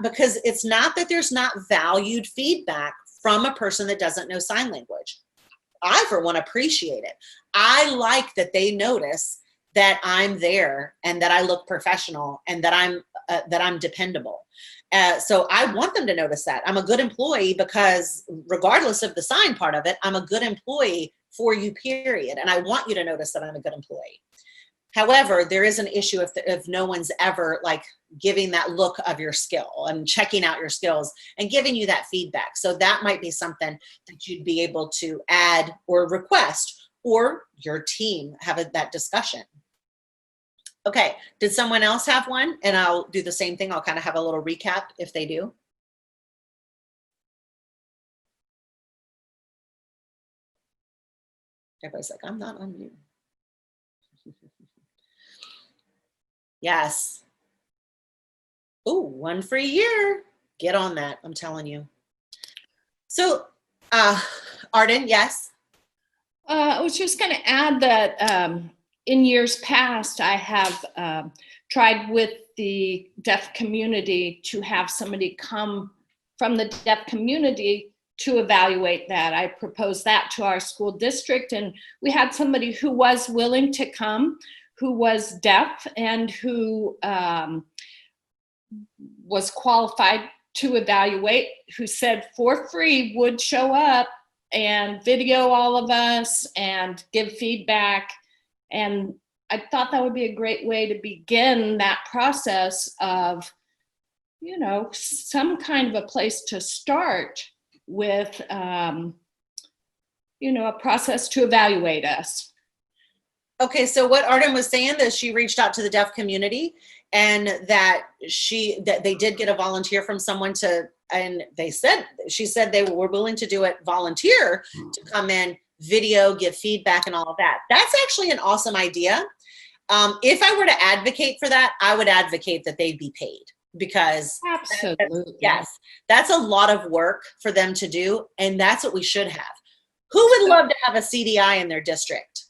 because it's not that there's not valued feedback from a person that doesn't know sign language. I, for one, appreciate it. I like that they notice that I'm there and that I look professional and that I'm dependable. So I want them to notice that. I'm a good employee because regardless of the sign part of it, I'm a good employee for you, period. And I want you to notice that I'm a good employee. However, there is an issue if no one's ever like giving that look of your skill and checking out your skills and giving you that feedback. So that might be something that you'd be able to add or request, or your team have that discussion. Okay, did someone else have one? And I'll do the same thing. I'll kind of have a little recap if they do. Everybody's like, I'm not on mute. Yes. Oh, one free year. Get on that, I'm telling you. So, Arden, yes? I was just going to add that in years past, I have tried with the deaf community to have somebody come from the deaf community to evaluate that. I proposed that to our school district, and we had somebody who was willing to come, who was deaf and who was qualified to evaluate, who said for free would show up and video all of us and give feedback. And I thought that would be a great way to begin that process of, you know, some kind of a place to start with, you know, a process to evaluate us. Okay, so what Arden was saying is she reached out to the deaf community and that they did get a volunteer from someone to, and she said they were willing to do it volunteer to come in, video, give feedback and all of that. That's actually an awesome idea. If I were to advocate for that, I would advocate that they'd be paid, because Absolutely. yes, that's a lot of work for them to do. And that's what we should have. Who would love to have a CDI in their district?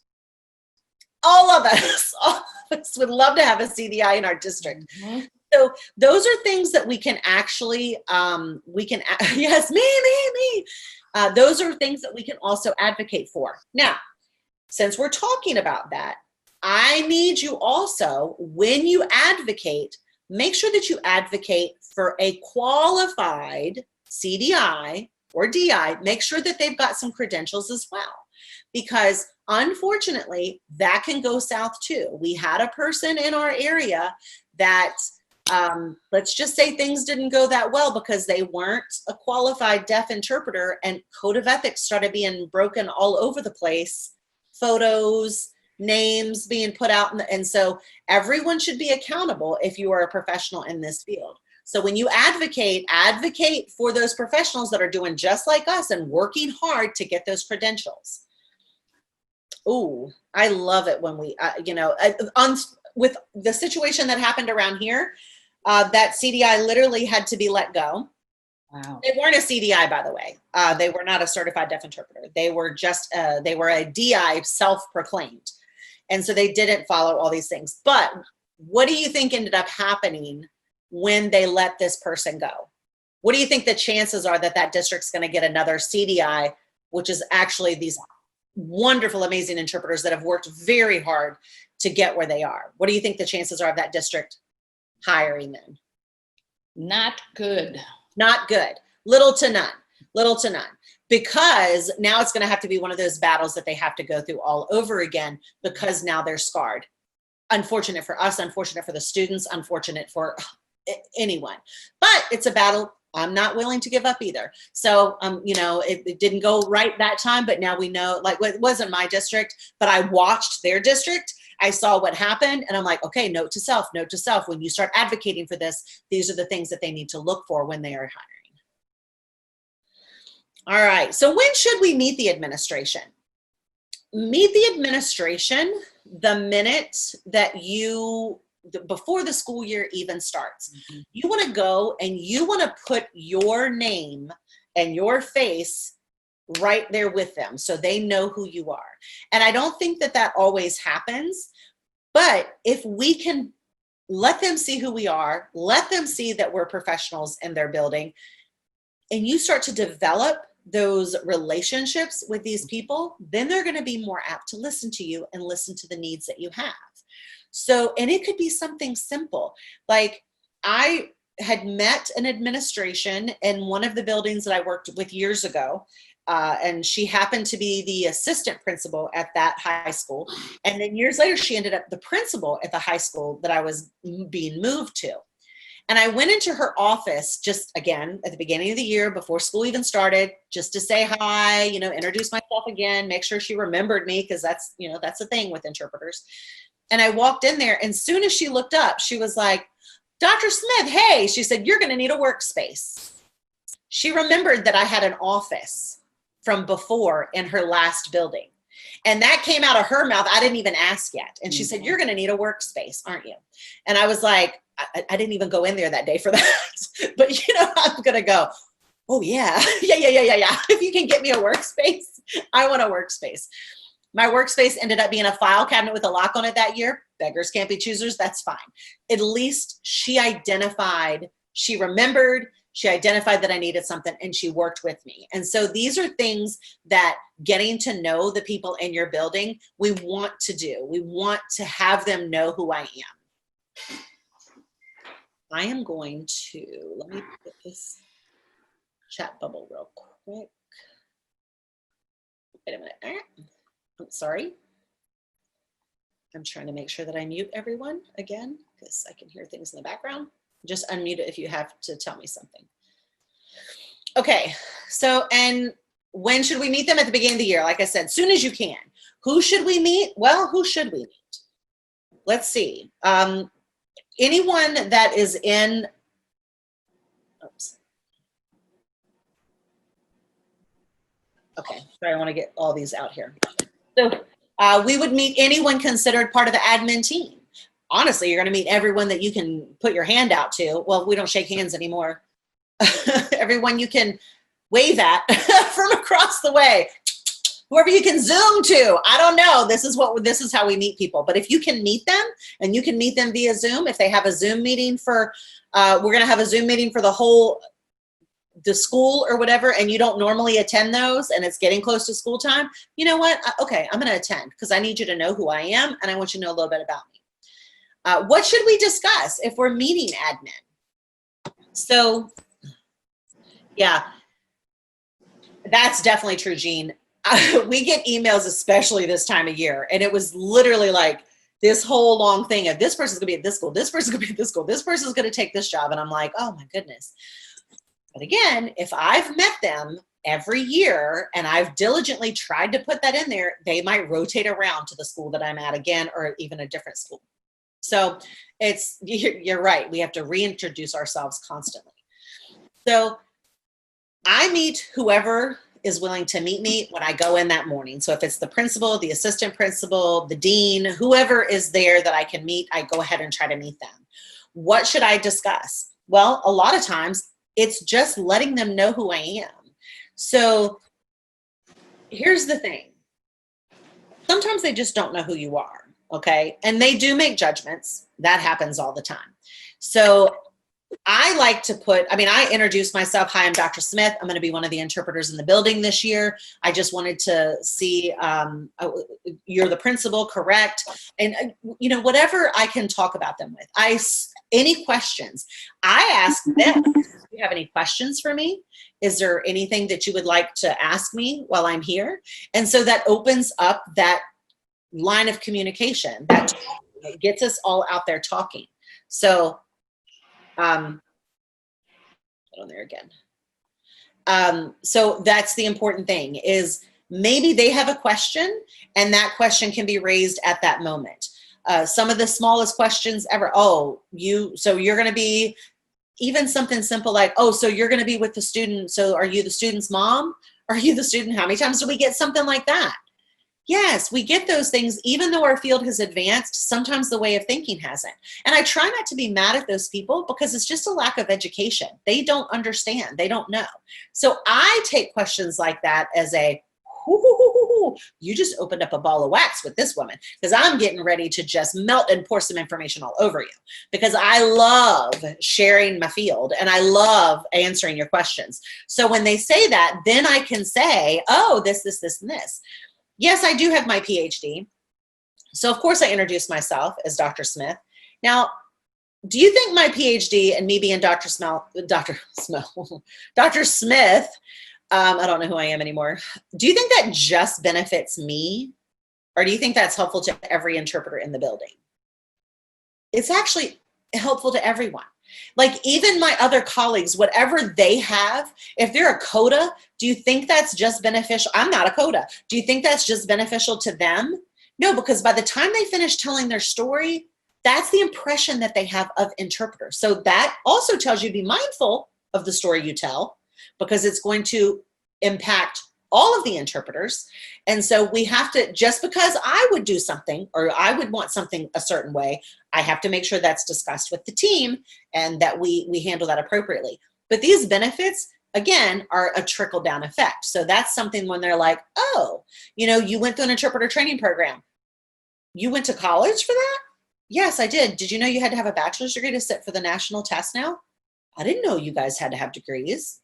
All of us would love to have a CDI in our district. Mm-hmm. So those are things that we can actually, yes, me. Those are things that we can also advocate for. Now, since we're talking about that, I need you also, when you advocate, make sure that you advocate for a qualified CDI or DI. Make sure that they've got some credentials as well, because unfortunately, that can go south too. We had a person in our area that, let's just say things didn't go that well because they weren't a qualified deaf interpreter, and code of ethics started being broken all over the place. Photos, names being put out. And so everyone should be accountable if you are a professional in this field. So when you advocate for those professionals that are doing just like us and working hard to get those credentials. Oh, I love it when we, with the situation that happened around here, that CDI literally had to be let go. Wow. They weren't a CDI, by the way. They were not a certified deaf interpreter. They were just, they were a DI self-proclaimed. And so they didn't follow all these things. But what do you think ended up happening when they let this person go? What do you think the chances are that that district's going to get another CDI, which is actually these wonderful, amazing interpreters that have worked very hard to get where they are? What do you think the chances are of that district hiring them? Not good. Not good. Little to none. Little to none. Because now it's going to have to be one of those battles that they have to go through all over again, because now they're scarred. Unfortunate for us, unfortunate for the students, unfortunate for anyone. But it's a battle I'm not willing to give up either. So, it didn't go right that time, but now we know, like, it wasn't my district, but I watched their district. I saw what happened and I'm like, okay, note to self, when you start advocating for this, these are the things that they need to look for when they are hiring. All right, so when should we meet the administration? Meet the administration the minute that you before the school year even starts. You want to go and you want to put your name and your face right there with them so they know who you are. And I don't think that that always happens, but if we can let them see who we are, let them see that we're professionals in their building, and you start to develop those relationships with these people, then they're going to be more apt to listen to you and listen to the needs that you have. So, and it could be something simple. Like I had met an administration in one of the buildings that I worked with years ago. And she happened to be the assistant principal at that high school. And then years later, she ended up the principal at the high school that I was being moved to. And I went into her office just again at the beginning of the year before school even started, just to say hi, you know, introduce myself again, make sure she remembered me, because that's, you know, that's the thing with interpreters. And I walked in there, and as soon as she looked up, she was like, "Dr. Smith, hey," she said, "you're going to need a workspace." She remembered that I had an office from before in her last building. And that came out of her mouth. I didn't even ask yet. And she said, "You're going to need a workspace, aren't you?" And I was like, I didn't even go in there that day for that. But, you know, I'm going to go, "Oh, yeah. Yeah. If you can get me a workspace, I want a workspace." My workspace ended up being a file cabinet with a lock on it that year. Beggars can't be choosers. That's fine. At least she identified, she remembered, she identified that I needed something, and she worked with me. And so these are things that getting to know the people in your building, we want to do. We want to have them know who I am. I am going to, let me put this chat bubble real quick. Wait a minute. I'm sorry. I'm trying to make sure that I mute everyone again, because I can hear things in the background. Just unmute it if you have to tell me something. Okay, so, and when should we meet them? At the beginning of the year, like I said, soon as you can. Who should we meet? Well, who should we meet? Let's see. Anyone that is in, oops. Okay, sorry, I want to get all these out here. So we would meet anyone considered part of the admin team. Honestly, you're going to meet everyone that you can put your hand out to. Well, we don't shake hands anymore. Everyone you can wave at from across the way. Whoever you can Zoom to. I don't know. This is how we meet people. But if you can meet them, and you can meet them via Zoom, if they have a Zoom meeting for, we're going to have a Zoom meeting for the school or whatever, and you don't normally attend those, and it's getting close to school time, you know what? Okay, I'm going to attend, because I need you to know who I am, and I want you to know a little bit about me. What should we discuss if we're meeting admin? So, yeah, that's definitely true, Jean. We get emails, especially this time of year, and it was literally like this whole long thing of, this person's going to be at this school, this person's going to be at this school, this person's going to take this job, and I'm like, oh my goodness. But again, if I've met them every year and I've diligently tried to put that in there, they might rotate around to the school that I'm at again, or even a different school. So you're right. We have to reintroduce ourselves constantly. So I meet whoever is willing to meet me when I go in that morning. So if it's the principal, the assistant principal, the dean, whoever is there that I can meet, I go ahead and try to meet them. What should I discuss? Well, a lot of times it's just letting them know who I am. So here's the thing. Sometimes they just don't know who you are, okay? And they do make judgments. That happens all the time. So I like to I introduce myself. Hi, I'm Dr. Smith. I'm going to be one of the interpreters in the building this year. I just wanted to see, you're the principal, correct? And, you know, whatever I can talk about them with. Any questions, I ask them, do you have any questions for me? Is there anything that you would like to ask me while I'm here? And so that opens up that line of communication that gets us all out there talking. So, on there again. So that's the important thing, is maybe they have a question, and that question can be raised at that moment. Some of the smallest questions ever. So you're going to be, even something simple like, oh, so you're going to be with the student. So are you the student's mom? Are you the student? How many times do we get something like that? Yes, we get those things, even though our field has advanced, sometimes the way of thinking hasn't. And I try not to be mad at those people because it's just a lack of education. They don't understand, they don't know. So I take questions like that as a, you just opened up a ball of wax with this woman, because I'm getting ready to just melt and pour some information all over you, because I love sharing my field and I love answering your questions. So when they say that, then I can say, oh, this, and this. Yes, I do have my PhD. So of course I introduced myself as Dr. Smith. Now, do you think my PhD and me being Dr. Smith, I don't know who I am anymore. Do you think that just benefits me? Or do you think that's helpful to every interpreter in the building? It's actually helpful to everyone. Like even my other colleagues, whatever they have, if they're a coda, do you think that's just beneficial? I'm not a coda. Do you think that's just beneficial to them? No, because by the time they finish telling their story, that's the impression that they have of interpreters. So that also tells you to be mindful of the story you tell, because it's going to impact all of the interpreters. And so we have to, just because I would do something or I would want something a certain way, I have to make sure that's discussed with the team and that we handle that appropriately. But these benefits, again, are a trickle down effect. So that's something when they're like, oh, you know, you went through an interpreter training program. You went to college for that? Yes, I did. Did you know you had to have a bachelor's degree to sit for the national test now? I didn't know you guys had to have degrees.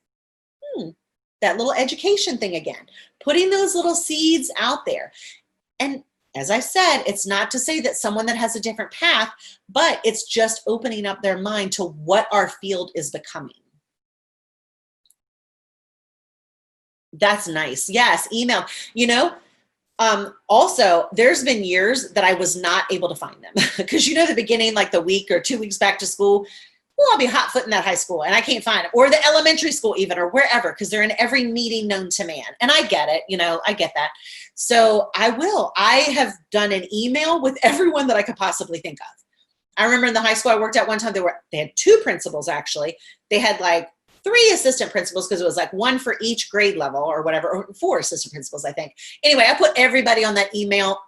That little education thing again, putting those little seeds out there. And as I said, it's not to say that someone that has a different path, but it's just opening up their mind to what our field is becoming. That's nice. Yes, email. You know, also, there's been years that I was not able to find them because, you know, the beginning, like the week or 2 weeks back to school, well, I'll be hot footing that high school and I can't find it, or the elementary school even, or wherever, because they're in every meeting known to man. And I get it, you know, I get that. So I have done an email with everyone that I could possibly think of. I remember in the high school I worked at one time, they had 2 principals actually. They had like 3 assistant principals because it was like 1 for each grade level or whatever, or 4 assistant principals, I think. Anyway, I put everybody on that email,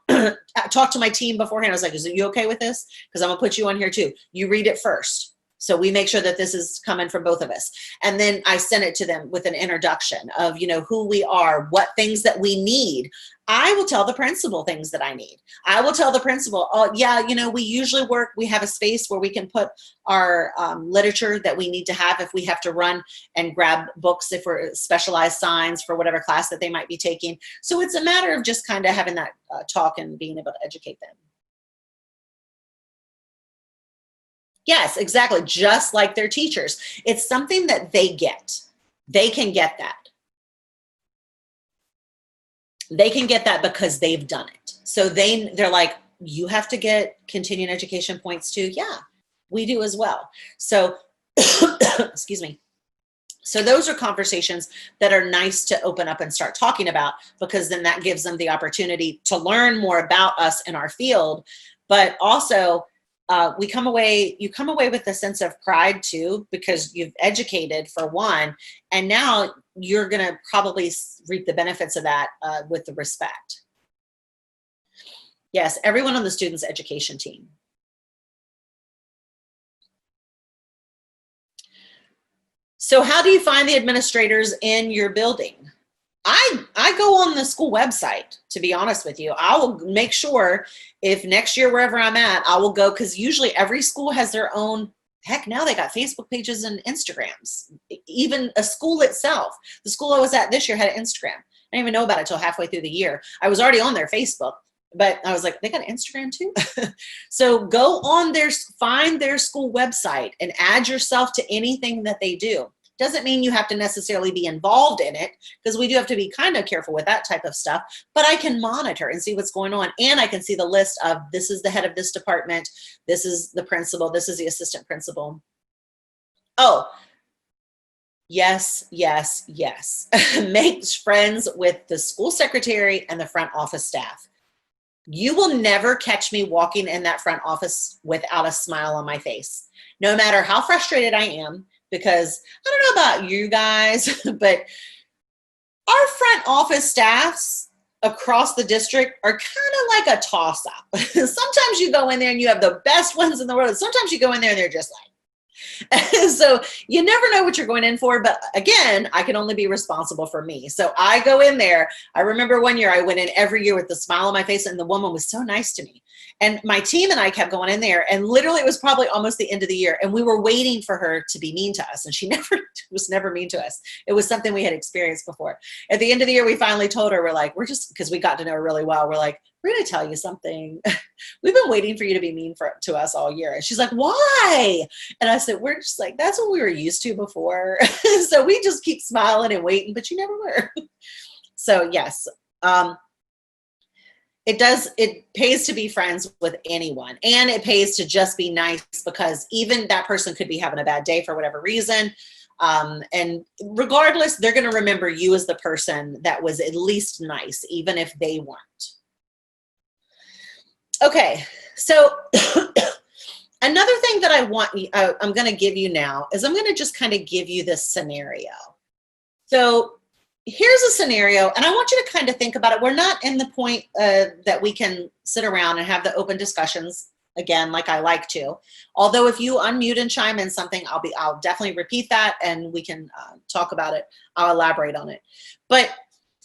talked to my team beforehand. I was like, is you okay with this? Because I'm gonna put you on here too. You read it first. So we make sure that this is coming from both of us. And then I sent it to them with an introduction of, you know, who we are, what things that we need. I will tell the principal things that I need. I will tell the principal, oh yeah, you know, we usually we have a space where we can put our literature that we need to have if we have to run and grab books, if we're specialized signs for whatever class that they might be taking. So it's a matter of just kind of having that talk and being able to educate them. Yes, exactly. Just like their teachers. It's something that they get. They can get that. They can get that because they've done it. So they're like, you have to get continuing education points too. Yeah, we do as well. So, excuse me. So those are conversations that are nice to open up and start talking about, because then that gives them the opportunity to learn more about us in our field, but also you come away with a sense of pride too, because you've educated for one, and now you're going to probably reap the benefits of that with the respect. Yes, everyone on the student's education team. So how do you find the administrators in your building? I go on the school website, to be honest with you. I will make sure if next year, wherever I'm at, I will go, because usually every school has their own, heck, now they got Facebook pages and Instagrams. Even a school itself. The school I was at this year had an Instagram. I didn't even know about it till halfway through the year. I was already on their Facebook, but I was like, they got an Instagram too? So go on find their school website and add yourself to anything that they do. Doesn't mean you have to necessarily be involved in it, because we do have to be kind of careful with that type of stuff, but I can monitor and see what's going on. And I can see the list of, this is the head of this department, this is the principal, this is the assistant principal. Oh, yes, yes, yes. Make friends with the school secretary and the front office staff. You will never catch me walking in that front office without a smile on my face, no matter how frustrated I am. Because I don't know about you guys, but our front office staffs across the district are kind of like a toss up. Sometimes you go in there and you have the best ones in the world. Sometimes you go in there and they're just like, so you never know what you're going in for. But again, I can only be responsible for me. So I go in there. I remember one year I went in every year with a smile on my face, and the woman was so nice to me. And my team and I kept going in there, and literally it was probably almost the end of the year, and we were waiting for her to be mean to us, and she was never mean to us. It was something we had experienced before. At the end of the year, we finally told her, we're like, because we got to know her really well. We're like, we're going to tell you something. We've been waiting for you to be mean to us all year. And she's like, why? And I said, we're just like, that's what we were used to before. So we just keep smiling and waiting, but you never were. So yes, it pays to be friends with anyone, and it pays to just be nice, because even that person could be having a bad day for whatever reason. And regardless, they're going to remember you as the person that was at least nice, even if they weren't. Okay, so another thing that I'm going to give you now is I'm going to just kind of give you this scenario. So here's a scenario, and I want you to kind of think about it. We're not in the point that we can sit around and have the open discussions again, like I like to. Although if you unmute and chime in something, I'll definitely repeat that, and we can talk about it. I'll elaborate on it. But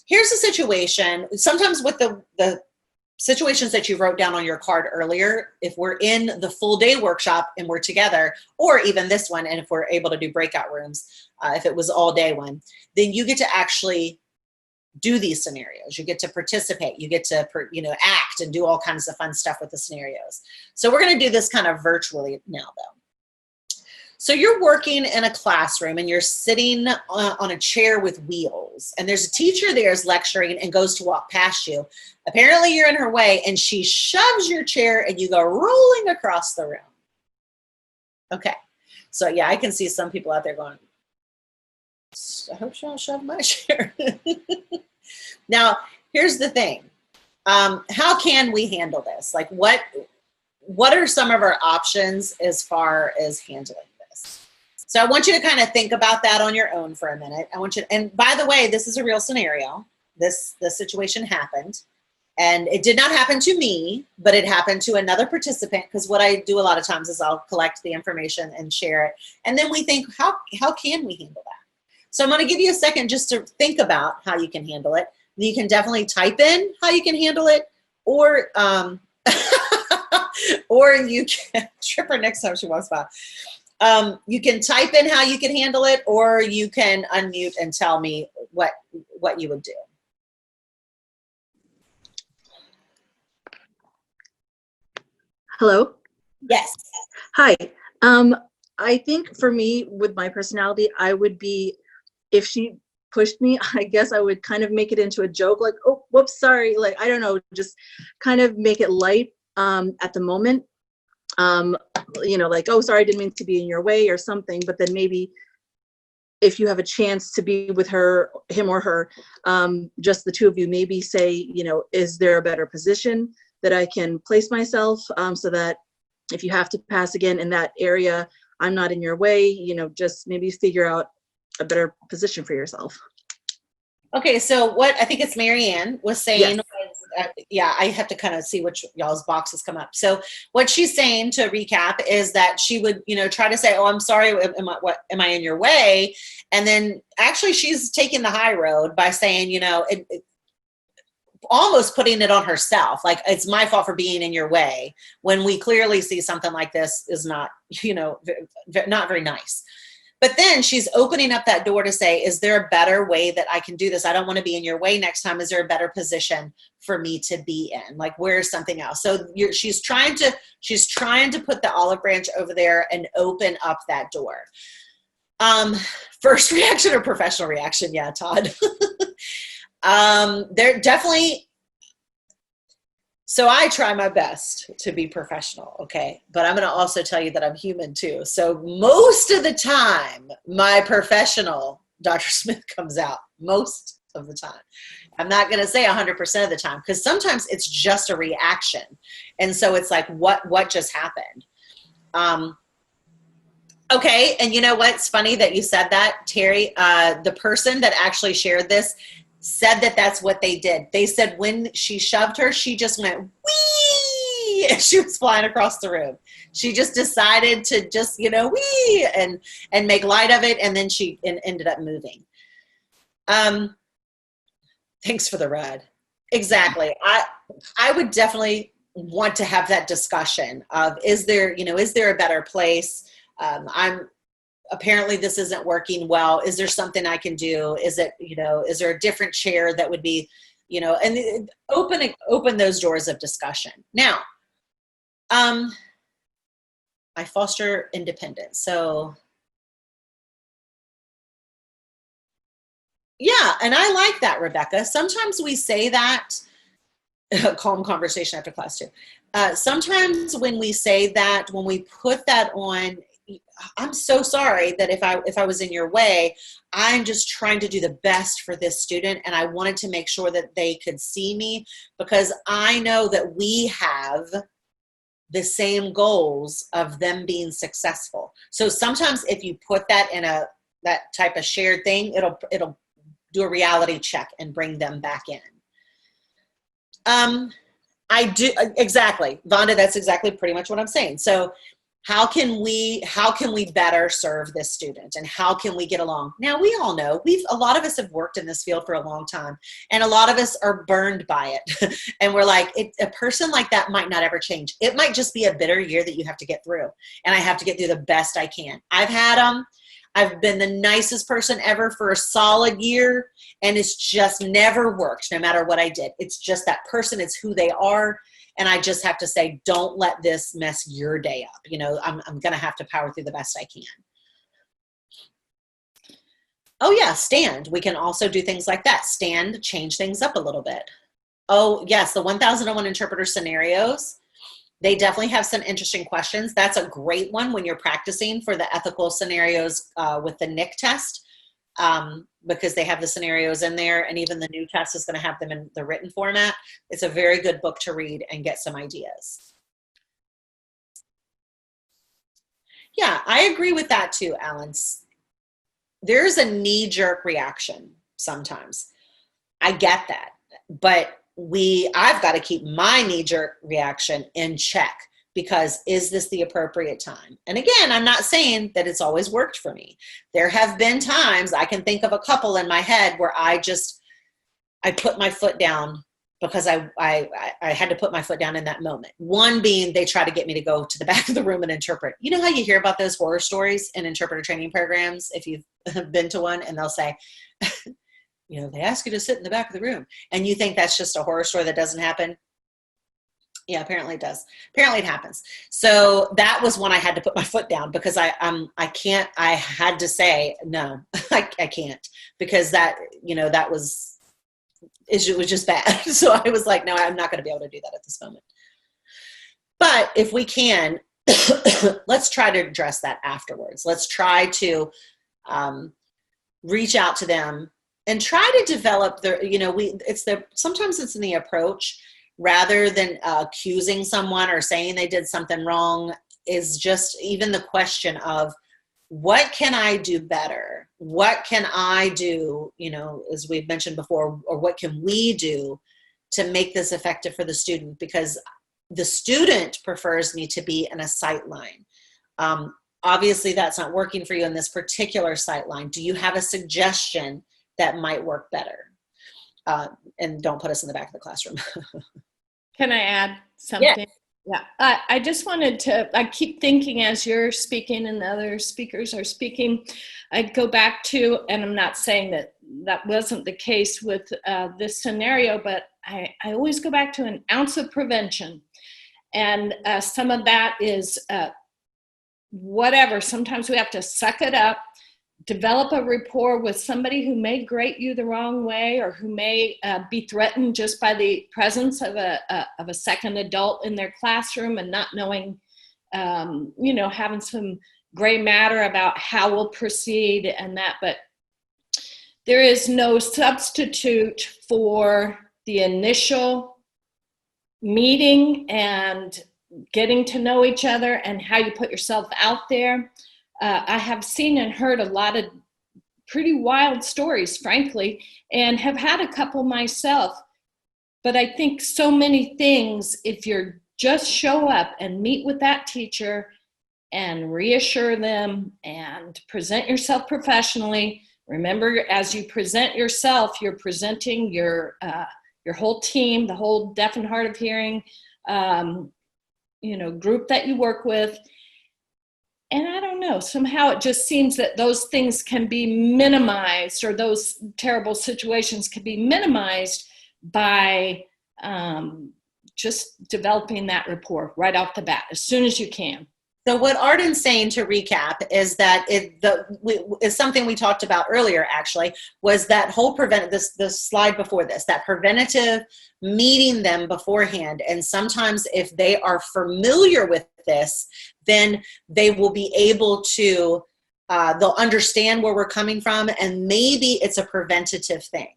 here's a situation. Sometimes with the situations that you wrote down on your card earlier, if we're in the full day workshop and we're together, or even this one, and if we're able to do breakout rooms, if it was all day one, then you get to actually do these scenarios. You get to participate. You get to, act and do all kinds of fun stuff with the scenarios. So we're going to do this kind of virtually now, though. So you're working in a classroom and you're sitting on a chair with wheels, and there's a teacher there is lecturing and goes to walk past you. Apparently you're in her way, and she shoves your chair and you go rolling across the room. Okay. So yeah, I can see some people out there going, I hope she don't shove my chair. Now, here's the thing. How can we handle this? Like what are some of our options as far as handling this? So I want you to kind of think about that on your own for a minute. And by the way, this is a real scenario. This situation happened, and it did not happen to me, but it happened to another participant, because what I do a lot of times is I'll collect the information and share it. And then we think, how can we handle that? So I'm going to give you a second just to think about how you can handle it. You can definitely type in how you can handle it, or or you can trip her next time she walks by. You can type in how you can handle it, or you can unmute and tell me what you would do. Hello. Yes. Hi. I think for me, with my personality, I would be, if she pushed me, I guess I would kind of make it into a joke, like, oh, whoops, sorry. Like, I don't know, just kind of make it light at the moment. Like, oh, sorry, I didn't mean to be in your way or something. But then maybe if you have a chance to be with him or her, just the two of you, maybe say, is there a better position that I can place myself, so that if you have to pass again in that area, I'm not in your way, just maybe figure out a better position for yourself. Okay, so what I think it's Marianne was saying, yes. I have to kind of see which y'all's boxes come up. So what she's saying, to recap, is that she would, try to say, oh, I'm sorry, am I in your way? And then actually she's taking the high road by saying, almost putting it on herself, like, it's my fault for being in your way, when we clearly see something like this is not, not very nice. But then she's opening up that door to say, is there a better way that I can do this? I don't want to be in your way next time. Is there a better position for me to be in? Like, where's something else? So she's trying to put the olive branch over there and open up that door. First reaction or professional reaction? Yeah, Todd. They're definitely, so I try my best to be professional, okay? But I'm going to also tell you that I'm human too. So most of the time, my professional Dr. Smith comes out, most of the time. I'm not going to say 100% of the time, because sometimes it's just a reaction. And so it's like, what just happened? Okay, and you know what's funny that you said that, Terry? The person that actually shared this said that that's what they did. They said when she shoved her, she just went, wee, and she was flying across the room. She just decided to just, wee, and make light of it, and then she ended up moving. Thanks for the RID. Exactly. I would definitely want to have that discussion of, is there a better place? Apparently this isn't working well. Is there something I can do? Is there a different chair that would be, and open those doors of discussion. Now, I foster independence. So yeah, and I like that, Rebecca. Sometimes we say that, calm conversation after class too. Sometimes when we say that, when we put that on, I'm so sorry that if I was in your way, I'm just trying to do the best for this student, and I wanted to make sure that they could see me, because I know that we have the same goals of them being successful. So sometimes if you put that in that type of shared thing, it'll do a reality check and bring them back in. I do, exactly, Vonda, that's exactly pretty much what I'm saying. So how can we better serve this student, and how can we get along? Now, we all know, a lot of us have worked in this field for a long time, and a lot of us are burned by it. And we're like, a person like that might not ever change. It might just be a bitter year that you have to get through, and I have to get through the best I can. I've been the nicest person ever for a solid year, and it's just never worked no matter what I did. It's just that person, it's who they are. And I just have to say, don't let this mess your day up. I'm going to have to power through the best I can. Oh yeah, stand. We can also do things like that. Stand, change things up a little bit. Oh yes, the 1001 interpreter scenarios. They definitely have some interesting questions. That's a great one when you're practicing for the ethical scenarios with the NIC test, because they have the scenarios in there, and even the new test is going to have them in the written format. It's a very good book to read and get some ideas. Yeah, I agree with that too, Alan. There's a knee-jerk reaction sometimes. I get that, but I've got to keep my knee-jerk reaction in check, because is this the appropriate time? And again, I'm not saying that it's always worked for me. There have been times, I can think of a couple in my head, where I put my foot down, because I had to put my foot down in that moment. One being, they try to get me to go to the back of the room and interpret. You know how you hear about those horror stories in interpreter training programs, if you've been to one, and they'll say, they ask you to sit in the back of the room, and you think that's just a horror story that doesn't happen. Yeah, apparently it does. Apparently it happens. So that was when I had to put my foot down, because I had to say, no, I can't, because it was just bad. So I was like, no, I'm not going to be able to do that at this moment. But if we can, let's try to address that afterwards. Let's try to reach out to them and try to develop sometimes it's in the approach, rather than accusing someone or saying they did something wrong, is just even the question of, what can I do better? What can I do, as we've mentioned before, or what can we do to make this effective for the student? Because the student prefers me to be in a sight line. Obviously, that's not working for you in this particular sight line. Do you have a suggestion that might work better? And don't put us in the back of the classroom. Can I add something? Yeah. I just wanted to, I keep thinking as you're speaking and the other speakers are speaking, I'd go back to, and I'm not saying that wasn't the case with this scenario, but I always go back to an ounce of prevention. And some of that is whatever. Sometimes we have to suck it up, develop a rapport with somebody who may grate you the wrong way, or who may be threatened just by the presence of a second adult in their classroom, and not knowing, having some gray matter about how we'll proceed and that. But there is no substitute for the initial meeting and getting to know each other and how you put yourself out there. I have seen and heard a lot of pretty wild stories, frankly, and have had a couple myself. But I think so many things, if you're just show up and meet with that teacher and reassure them and present yourself professionally. Remember, as you present yourself, you're presenting your whole team, the whole deaf and hard of hearing, group that you work with. And I don't know, somehow it just seems that those things can be minimized, or those terrible situations can be minimized by just developing that rapport right off the bat, as soon as you can. So what Arden's saying, to recap, is that is something we talked about earlier, actually, was that whole the slide before this, that preventative, meeting them beforehand. And sometimes if they are familiar with this, then they will be able to, they'll understand where we're coming from, and maybe it's a preventative thing.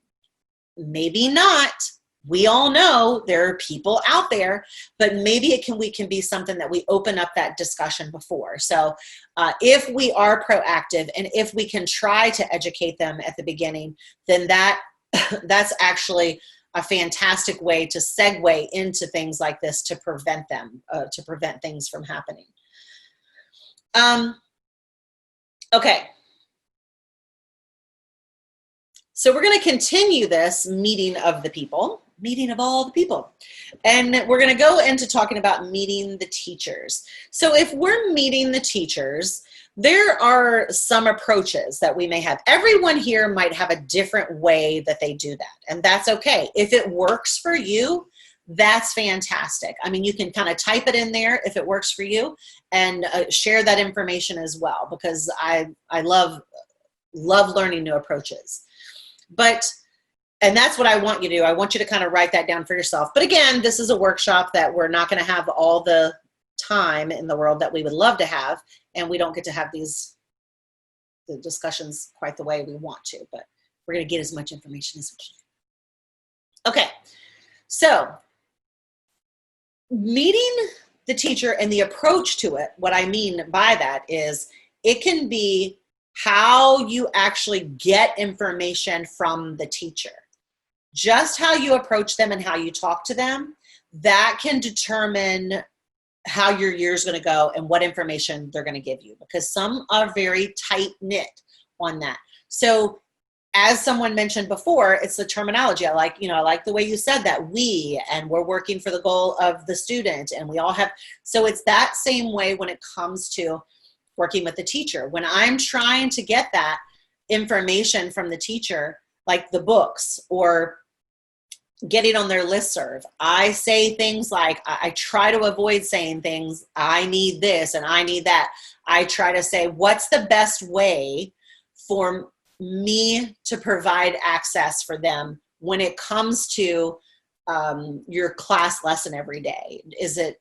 Maybe not. We all know there are people out there, but maybe we can be something that we open up that discussion before. So if we are proactive, and if we can try to educate them at the beginning, then that's actually a fantastic way to segue into things like this, to prevent things from happening. Okay. So we're going to continue this meeting of all the people. And we're going to go into talking about meeting the teachers. So if we're meeting the teachers, there are some approaches that we may have. Everyone here might have a different way that they do that, and that's okay. If it works for you, that's fantastic. I mean, you can kind of type it in there if it works for you, and share that information as well, because I love learning new approaches. And that's what I want you to do. I want you to kind of write that down for yourself. But again, this is a workshop that we're not going to have all the time in the world that we would love to have, and we don't get to have the discussions quite the way we want to, but we're going to get as much information as we can. Okay, so meeting the teacher and the approach to it, what I mean by that is it can be how you actually get information from the teacher. Just how you approach them and how you talk to them, that can determine how your year is going to go and what information they're going to give you, because some are very tight-knit on that. So as someone mentioned before, it's the terminology. I like the way you said that, and we're working for the goal of the student, and we all have, so it's that same way when it comes to working with the teacher. When I'm trying to get that information from the teacher, like the books or getting on their listserv, I say things like, I try to avoid saying things, I need this and I need that. I try to say, what's the best way for me to provide access for them when it comes to your class lesson every day? Is it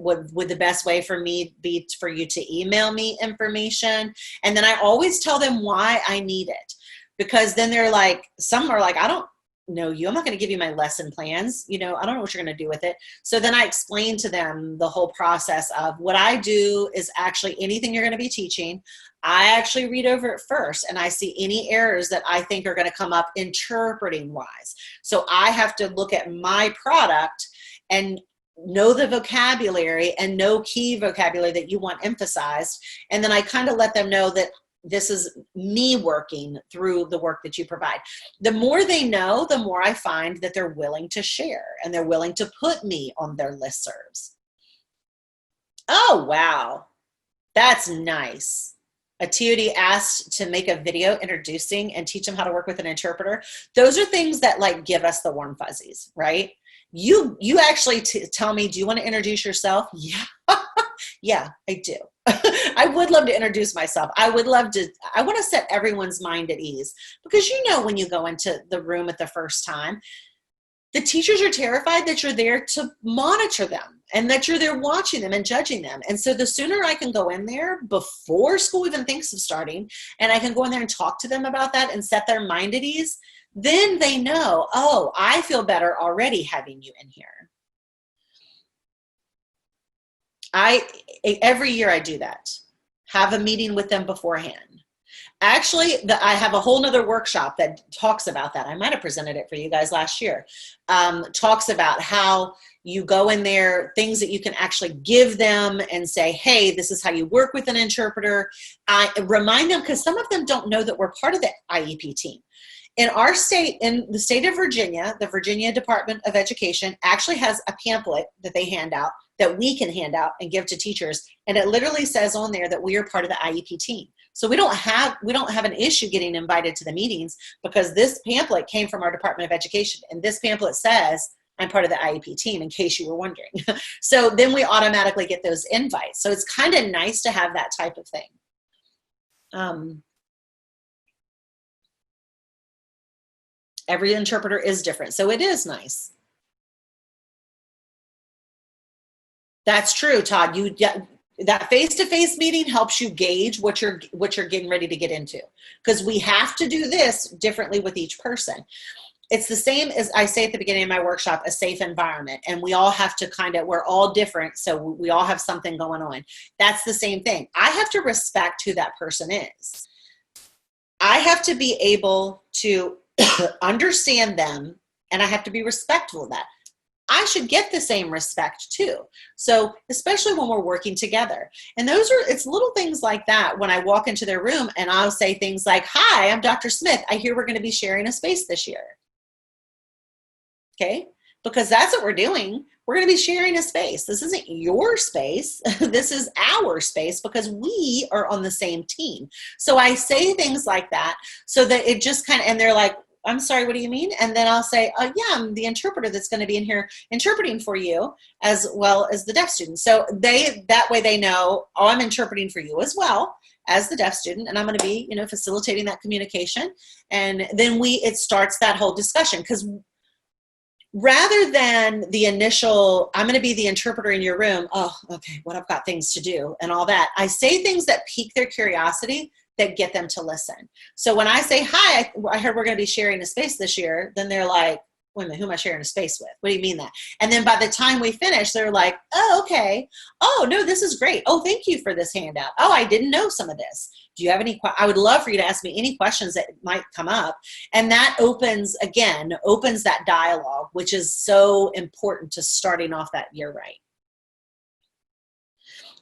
would the best way for me be for you to email me information? And then I always tell them why I need it, because then they're like, some are like, I don't know you, I'm not going to give you my lesson plans, I don't know what you're going to do with it. So then I explain to them the whole process of what I do is actually anything you're going to be teaching, I actually read over it first, and I see any errors that I think are going to come up interpreting wise. So I have to look at my product and know the vocabulary and know key vocabulary that you want emphasized. And then I kind of let them know that this is me working through the work that you provide. The more they know, the more I find that they're willing to share and they're willing to put me on their listservs. Oh, wow. That's nice. A TOD asked to make a video introducing and teach them how to work with an interpreter. Those are things that like give us the warm fuzzies, right? You actually tell me, do you want to introduce yourself? Yeah. Yeah, I do. I would love to introduce myself. I want to set everyone's mind at ease, because when you go into the room at the first time, the teachers are terrified that you're there to monitor them and that you're there watching them and judging them. And so the sooner I can go in there before school even thinks of starting, and I can go in there and talk to them about that and set their mind at ease, then they know, oh, I feel better already having you in here. Every year I do that. Have a meeting with them beforehand. Actually, I have a whole nother workshop that talks about that. I might have presented it for you guys last year. Talks about how you go in there, things that you can actually give them and say, hey, this is how you work with an interpreter. I remind them, because some of them don't know that we're part of the IEP team. In our state, in the state of Virginia, the Virginia Department of Education actually has a pamphlet that they hand out that we can hand out and give to teachers. And it literally says on there that we are part of the IEP team. So we don't have an issue getting invited to the meetings, because this pamphlet came from our Department of Education. And this pamphlet says, I'm part of the IEP team, in case you were wondering. So then we automatically get those invites. So it's kind of nice to have that type of thing. Every interpreter is different. So it is nice. That's true, Todd. That face-to-face meeting helps you gauge what you're getting ready to get into, because we have to do this differently with each person. It's the same as I say at the beginning of my workshop, a safe environment, and we all have to we're all different, so we all have something going on. That's the same thing. I have to respect who that person is. I have to be able to understand them, and I have to be respectful of that. I should get the same respect too. So especially when we're working together. And it's little things like that when I walk into their room and I'll say things like, hi, I'm Dr. Smith. I hear we're going to be sharing a space this year. Okay? Because that's what we're doing. We're going to be sharing a space. This isn't your space. This is our space, because we are on the same team. So I say things like that so that it just and they're like, I'm sorry, what do you mean? And then I'll say, oh yeah, I'm the interpreter that's going to be in here interpreting for you as well as the deaf student. So that way they know, oh, I'm interpreting for you as well as the deaf student, and I'm going to be, facilitating that communication. And then it starts that whole discussion, because rather than the initial, I'm going to be the interpreter in your room, oh, okay, what I've got things to do and all that, I say things that pique their curiosity, that get them to listen. So when I say, hi, I heard we're going to be sharing a space this year, then they're like, wait a minute, who am I sharing a space with? What do you mean that? And then by the time we finish, they're like, oh, okay. Oh, no, this is great. Oh, thank you for this handout. Oh, I didn't know some of this. Do you have any, I would love for you to ask me any questions that might come up. And that opens that dialogue, which is so important to starting off that year right.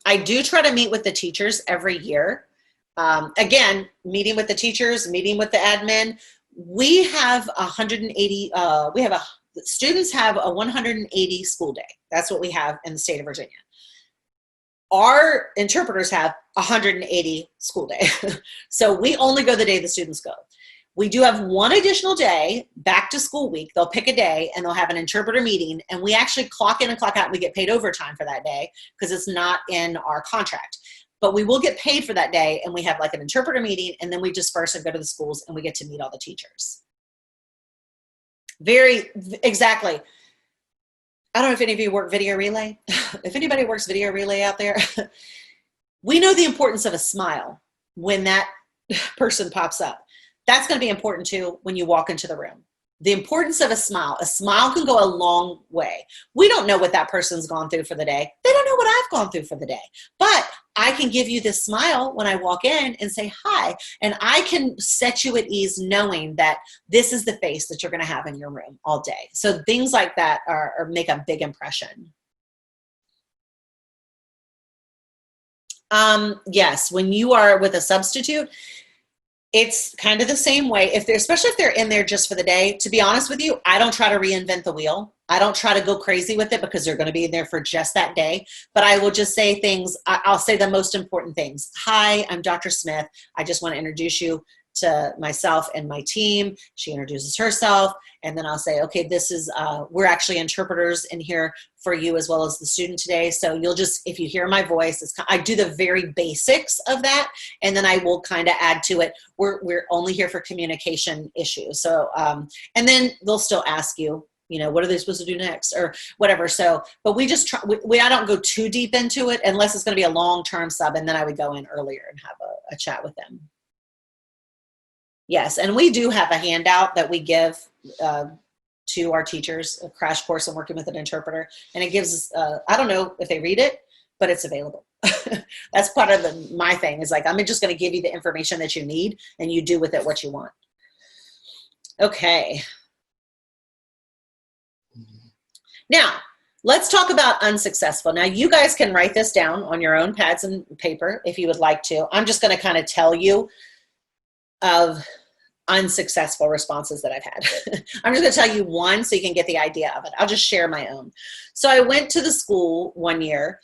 I do try to meet with the teachers every year. Again, meeting with the teachers, meeting with the admin. We have 180, students have a 180 school day. That's what we have in the state of Virginia. Our interpreters have 180 school day. So we only go the day the students go. We do have one additional day, back to school week. They'll pick a day and they'll have an interpreter meeting, and we actually clock in and clock out, and we get paid overtime for that day because it's not in our contract. But we will get paid for that day, and we have like an interpreter meeting, and then we disperse and go to the schools, and we get to meet all the teachers. Exactly. I don't know if any of you work video relay. If anybody works video relay out there, we know the importance of a smile when that person pops up. That's going to be important too when you walk into the room. The importance of a smile. A smile can go a long way. We don't know what that person's gone through for the day. They don't know what I've gone through for the day. But I can give you this smile when I walk in and say hi. And I can set you at ease knowing that this is the face that you're going to have in your room all day. So things like that make a big impression. Yes, when you are with a substitute, it's kind of the same way. Especially if they're in there just for the day, to be honest with you, I don't try to reinvent the wheel. I don't try to go crazy with it because they're going to be in there for just that day. But I will just say things. I'll say the most important things. Hi, I'm Dr. Smith. I just want to introduce you to myself and my team. She introduces herself. And then I'll say, okay, this is, we're actually interpreters in here for you as well as the student today. So you'll just, if you hear my voice, I do the very basics of that. And then I will kind of add to it. We're only here for communication issues. So, and then they'll still ask you, what are they supposed to do next or whatever. So, but we just try, I don't go too deep into it unless it's going to be a long-term sub. And then I would go in earlier and have a chat with them. Yes, and we do have a handout that we give to our teachers, a crash course on working with an interpreter. And it gives, I don't know if they read it, but it's available. That's part of my thing is like, I'm just going to give you the information that you need and you do with it what you want. Okay. Now, let's talk about unsuccessful. Now, you guys can write this down on your own pads and paper if you would like to. I'm just going to kind of tell you of unsuccessful responses that I've had. I'm just going to tell you one so you can get the idea of it. I'll just share my own. So I went to the school one year,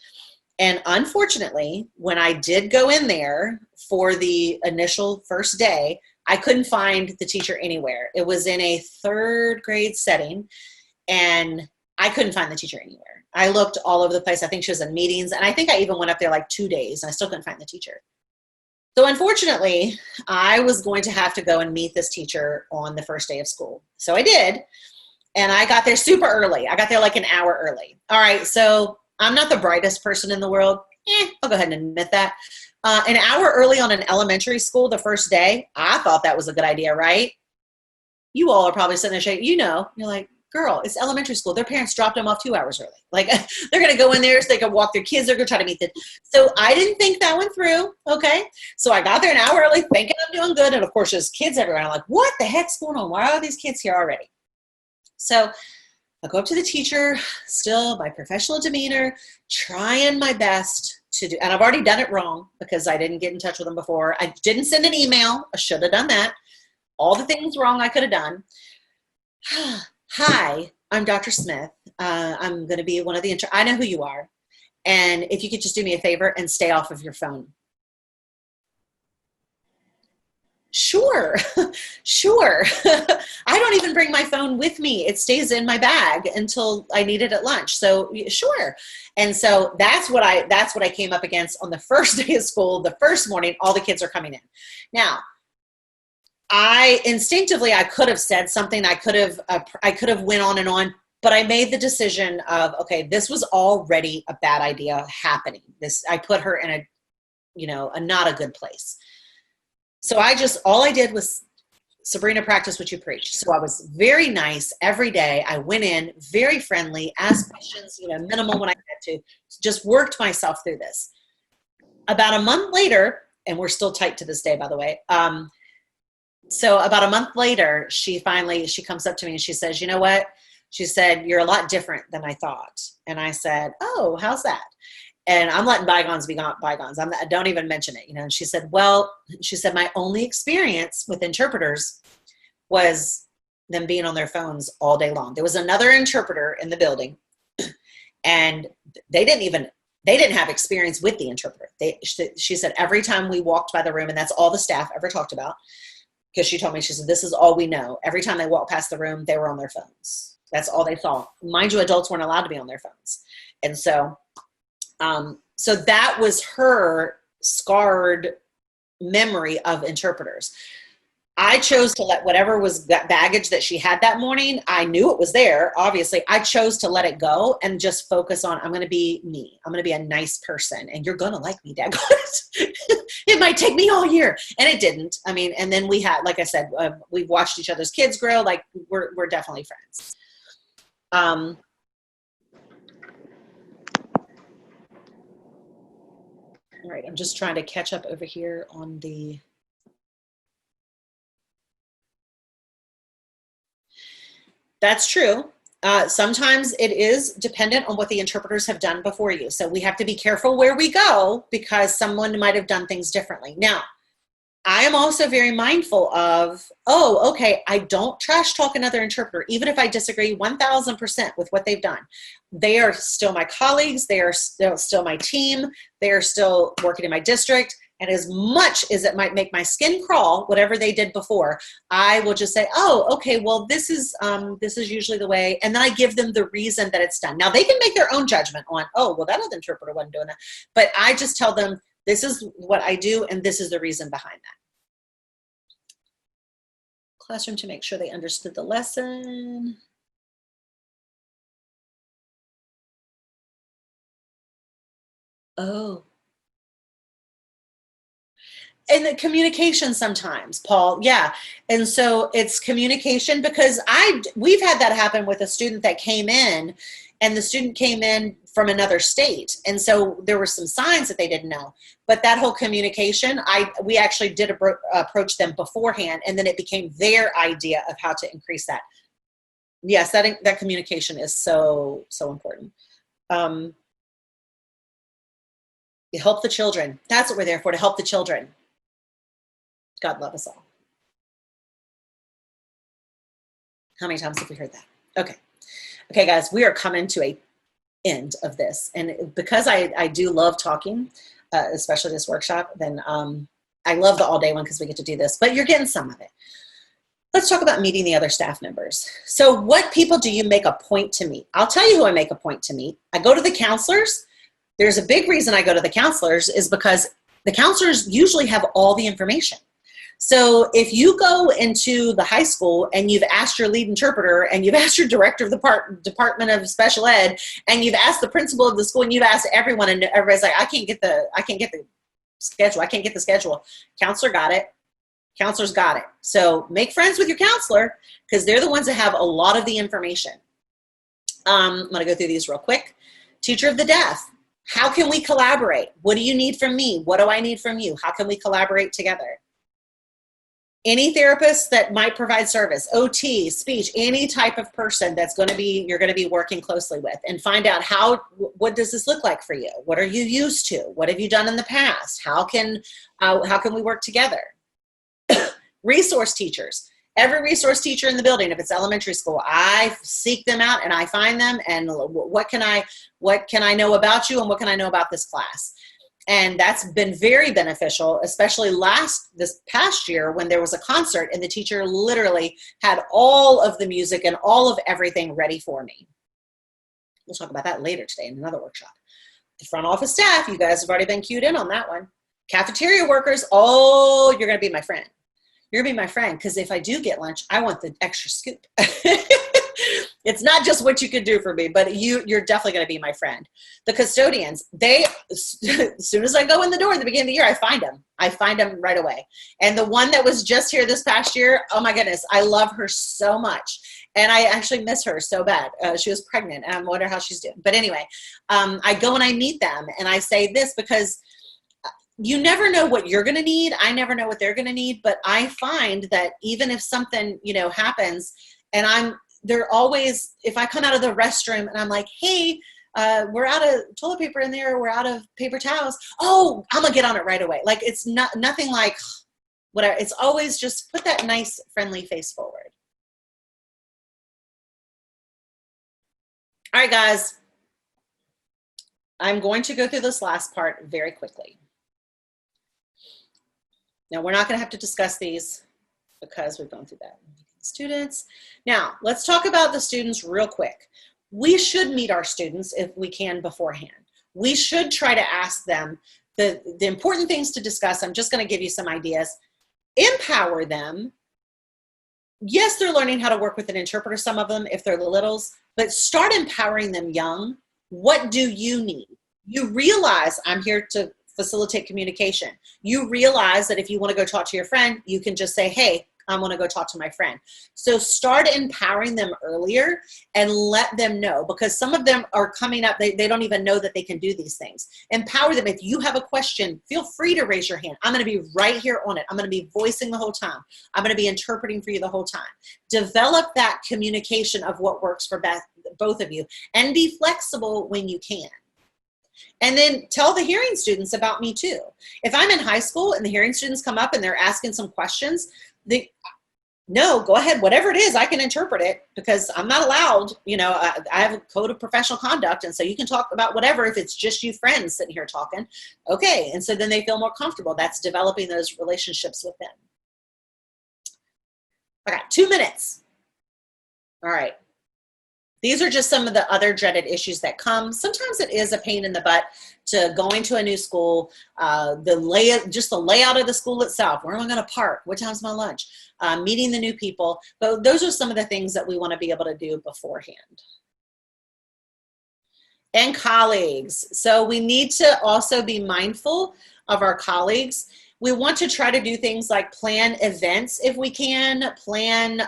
and unfortunately, when I did go in there for the initial first day, I couldn't find the teacher anywhere. It was in a 3rd grade setting, and I couldn't find the teacher anywhere. I looked all over the place. I think she was in meetings, and I think I even went up there like 2 days, and I still couldn't find the teacher. So unfortunately, I was going to have to go and meet this teacher on the first day of school. So I did, and I got there super early. I got there like an hour early. All right, so I'm not the brightest person in the world. I'll go ahead and admit that. An hour early on an elementary school the first day, I thought that was a good idea, right? You all are probably sitting there shaking, you're like, girl, it's elementary school. Their parents dropped them off 2 hours early. Like, they're going to go in there so they can walk their kids. They're going to try to meet them. So I didn't think that went through. Okay. So I got there an hour early thinking I'm doing good. And of course, there's kids everywhere. I'm like, what the heck's going on? Why are these kids here already? So I go up to the teacher, still my professional demeanor, trying my best to do, and I've already done it wrong because I didn't get in touch with them before. I didn't send an email. I should have done that. All the things wrong I could have done. Hi, I'm Dr. Smith. I'm going to be one of the, I know who you are. And if you could just do me a favor and stay off of your phone. Sure, sure. I don't even bring my phone with me. It stays in my bag until I need it at lunch. So sure. And so that's what I came up against on the first day of school. The first morning, all the kids are coming in. Now, I could have said something. I could have went on and on, but I made the decision of, okay, this was already a bad idea happening. I put her in a not a good place. So all I did was, Sabrina, practice what you preach. So I was very nice every day. I went in very friendly, asked questions, minimal when I had to, just worked myself through this. About a month later, and we're still tight to this day, by the way. So about a month later, she comes up to me and she says, you know what? She said, you're a lot different than I thought. And I said, oh, how's that? And I'm letting bygones be bygones. I don't even mention it, And she said, my only experience with interpreters was them being on their phones all day long. There was another interpreter in the building, and they didn't have experience with the interpreter. She said every time we walked by the room, and that's all the staff ever talked about, because she told me, she said, this is all we know. Every time they walked past the room, they were on their phones. That's all they saw. Mind you, adults weren't allowed to be on their phones. And so that was her scarred memory of interpreters. I chose to let whatever was that baggage that she had that morning, I knew it was there, obviously. I chose to let it go and just focus on, I'm going to be me. I'm going to be a nice person, and you're going to like me, daggone. It might take me all year. And it didn't. I mean, and then we had, like I said, we've watched each other's kids grow. Like, we're definitely friends. All right, I'm just trying to catch up over here on the... That's true. Sometimes it is dependent on what the interpreters have done before you. So we have to be careful where we go, because someone might have done things differently. Now, I am also very mindful of, oh, okay, I don't trash talk another interpreter, even if I disagree 1000% with what they've done. They are still my colleagues. They are still my team. They are still working in my district. And as much as it might make my skin crawl, whatever they did before, I will just say, oh, okay, well, this is usually the way. And then I give them the reason that it's done. Now, they can make their own judgment on, oh, well, that other interpreter wasn't doing that. But I just tell them, this is what I do, and this is the reason behind that. Classroom to make sure they understood the lesson. Oh. And the communication sometimes, Paul, yeah. And so it's communication, because we've had that happen with a student that came in, and the student came in from another state. And so there were some signs that they didn't know. But that whole communication, we actually did approach them beforehand, and then it became their idea of how to increase that. Yes, that communication is so important. You help the children. That's what we're there for, to help the children. God love us all. How many times have we heard that? Okay, guys, we are coming to a end of this. And because I do love talking, especially this workshop, then I love the all day one because we get to do this, but you're getting some of it. Let's talk about meeting the other staff members. So what people do you make a point to meet? I'll tell you who I make a point to meet. I go to the counselors. There's a big reason I go to the counselors is because the counselors usually have all the information. So if you go into the high school and you've asked your lead interpreter and you've asked your director of the Department of Special Ed and you've asked the principal of the school and you've asked everyone and everybody's like, I can't get the schedule. I can't get the schedule. Counselor got it. Counselor's got it. So make friends with your counselor because they're the ones that have a lot of the information. I'm going to go through these real quick. Teacher of the deaf. How can we collaborate? What do you need from me? What do I need from you? How can we collaborate together? Any therapist that might provide service, OT, speech, any type of person that's you're going to be working closely with, and find out what does this look like for you? What are you used to? What have you done in the past? How can we work together? Resource teachers. Every resource teacher in the building, if it's elementary school, I seek them out and I find them and what can I know about you and what can I know about this class? And that's been very beneficial, especially this past year when there was a concert and the teacher literally had all of the music and all of everything ready for me. We'll talk about that later today in another workshop. The front office staff, you guys have already been cued in on that one. Cafeteria workers, you're going to be my friend. You're going to be my friend because if I do get lunch, I want the extra scoop. It's not just what you could do for me, but you're definitely going to be my friend. The custodians, as soon as I go in the door at the beginning of the year, I find them right away. And the one that was just here this past year, oh my goodness, I love her so much. And I actually miss her so bad. She was pregnant and I wonder how she's doing. But anyway, I go and I meet them and I say this because you never know what you're going to need. I never know what they're going to need. But I find that even if something, happens and they're always, if I come out of the restroom and I'm like, hey, we're out of toilet paper in there, we're out of paper towels. Oh, I'm gonna get on it right away. Like it's nothing like whatever. It's always just put that nice friendly face forward. All right, guys. I'm going to go through this last part very quickly. Now we're not gonna have to discuss these because we've gone through that. Students. Now, let's talk about the students real quick. We should meet our students if we can beforehand. We should try to ask them the important things to discuss. I'm just going to give you some ideas. Empower them. Yes, they're learning how to work with an interpreter, some of them, if they're the littles, but start empowering them young. What do you need? You realize I'm here to facilitate communication. You realize that if you want to go talk to your friend, you can just say, hey, I want to go talk to my friend. So start empowering them earlier and let them know because some of them are coming up. They don't even know that they can do these things. Empower them. If you have a question, feel free to raise your hand. I'm going to be right here on it. I'm going to be voicing the whole time. I'm going to be interpreting for you the whole time. Develop that communication of what works for both of you and be flexible when you can. And then tell the hearing students about me too. If I'm in high school and the hearing students come up and they're asking some questions, no, go ahead. Whatever it is, I can interpret it because I'm not allowed. I have a code of professional conduct. And so you can talk about whatever if it's just you friends sitting here talking. Okay. And so then they feel more comfortable. That's developing those relationships with them. I got 2 minutes. All right. These are just some of the other dreaded issues that come. Sometimes it is a pain in the butt to going to a new school, the layout of the school itself. Where am I going to park? What time's my lunch? Meeting the new people. But those are some of the things that we want to be able to do beforehand. And colleagues. So we need to also be mindful of our colleagues. We want to try to do things like plan events if we can, plan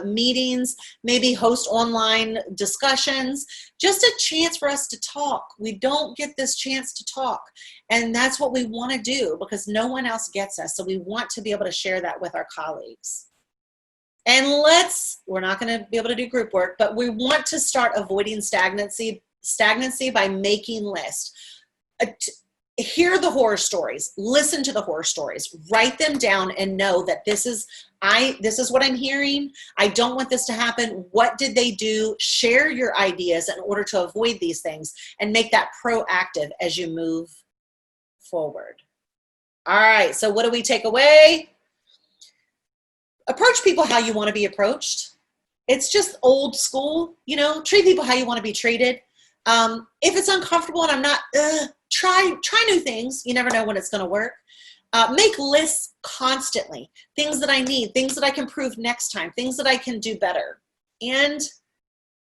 meetings, maybe host online discussions, just a chance for us to talk. We don't get this chance to talk. And that's what we want to do because no one else gets us. So we want to be able to share that with our colleagues. And we're not going to be able to do group work, but we want to start avoiding stagnancy by making lists. Hear the horror stories, listen to the horror stories, write them down and know that this is what I'm hearing. I don't want this to happen. What did they do? Share your ideas in order to avoid these things and make that proactive as you move forward. All right, so what do we take away? Approach people how you want to be approached. It's just old school, treat people how you want to be treated. If it's uncomfortable and I'm not, try new things. You never know when it's going to work. Make lists constantly. Things that I need, things that I can prove next time, things that I can do better. And,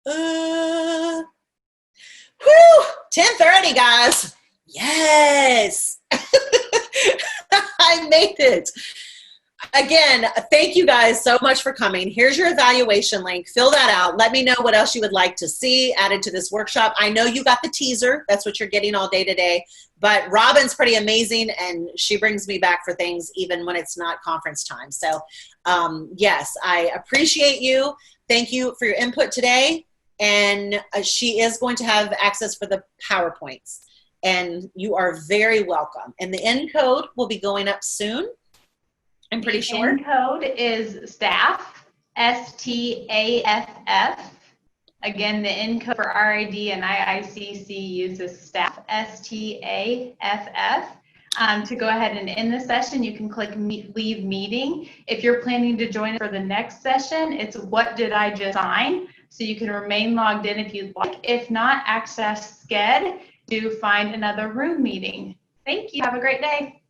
10:30, guys. Yes. I made it. Again, thank you guys so much for coming. Here's your evaluation link. Fill that out. Let me know what else you would like to see added to this workshop. I know you got the teaser. That's what you're getting all day today. But Robin's pretty amazing, and she brings me back for things even when it's not conference time. So, yes, I appreciate you. Thank you for your input today. And she is going to have access for the PowerPoints. And you are very welcome. And the end code will be going up soon. I'm pretty sure. The code is STAFF, STAFF. Again, the end code for RID and IIC CEUs is STAFF, STAFF. To go ahead and end the session, you can click Leave Meeting. If you're planning to join for the next session, it's What Did I Just Sign? So you can remain logged in if you'd like. If not, access Sched to find another room meeting. Thank you. Have a great day.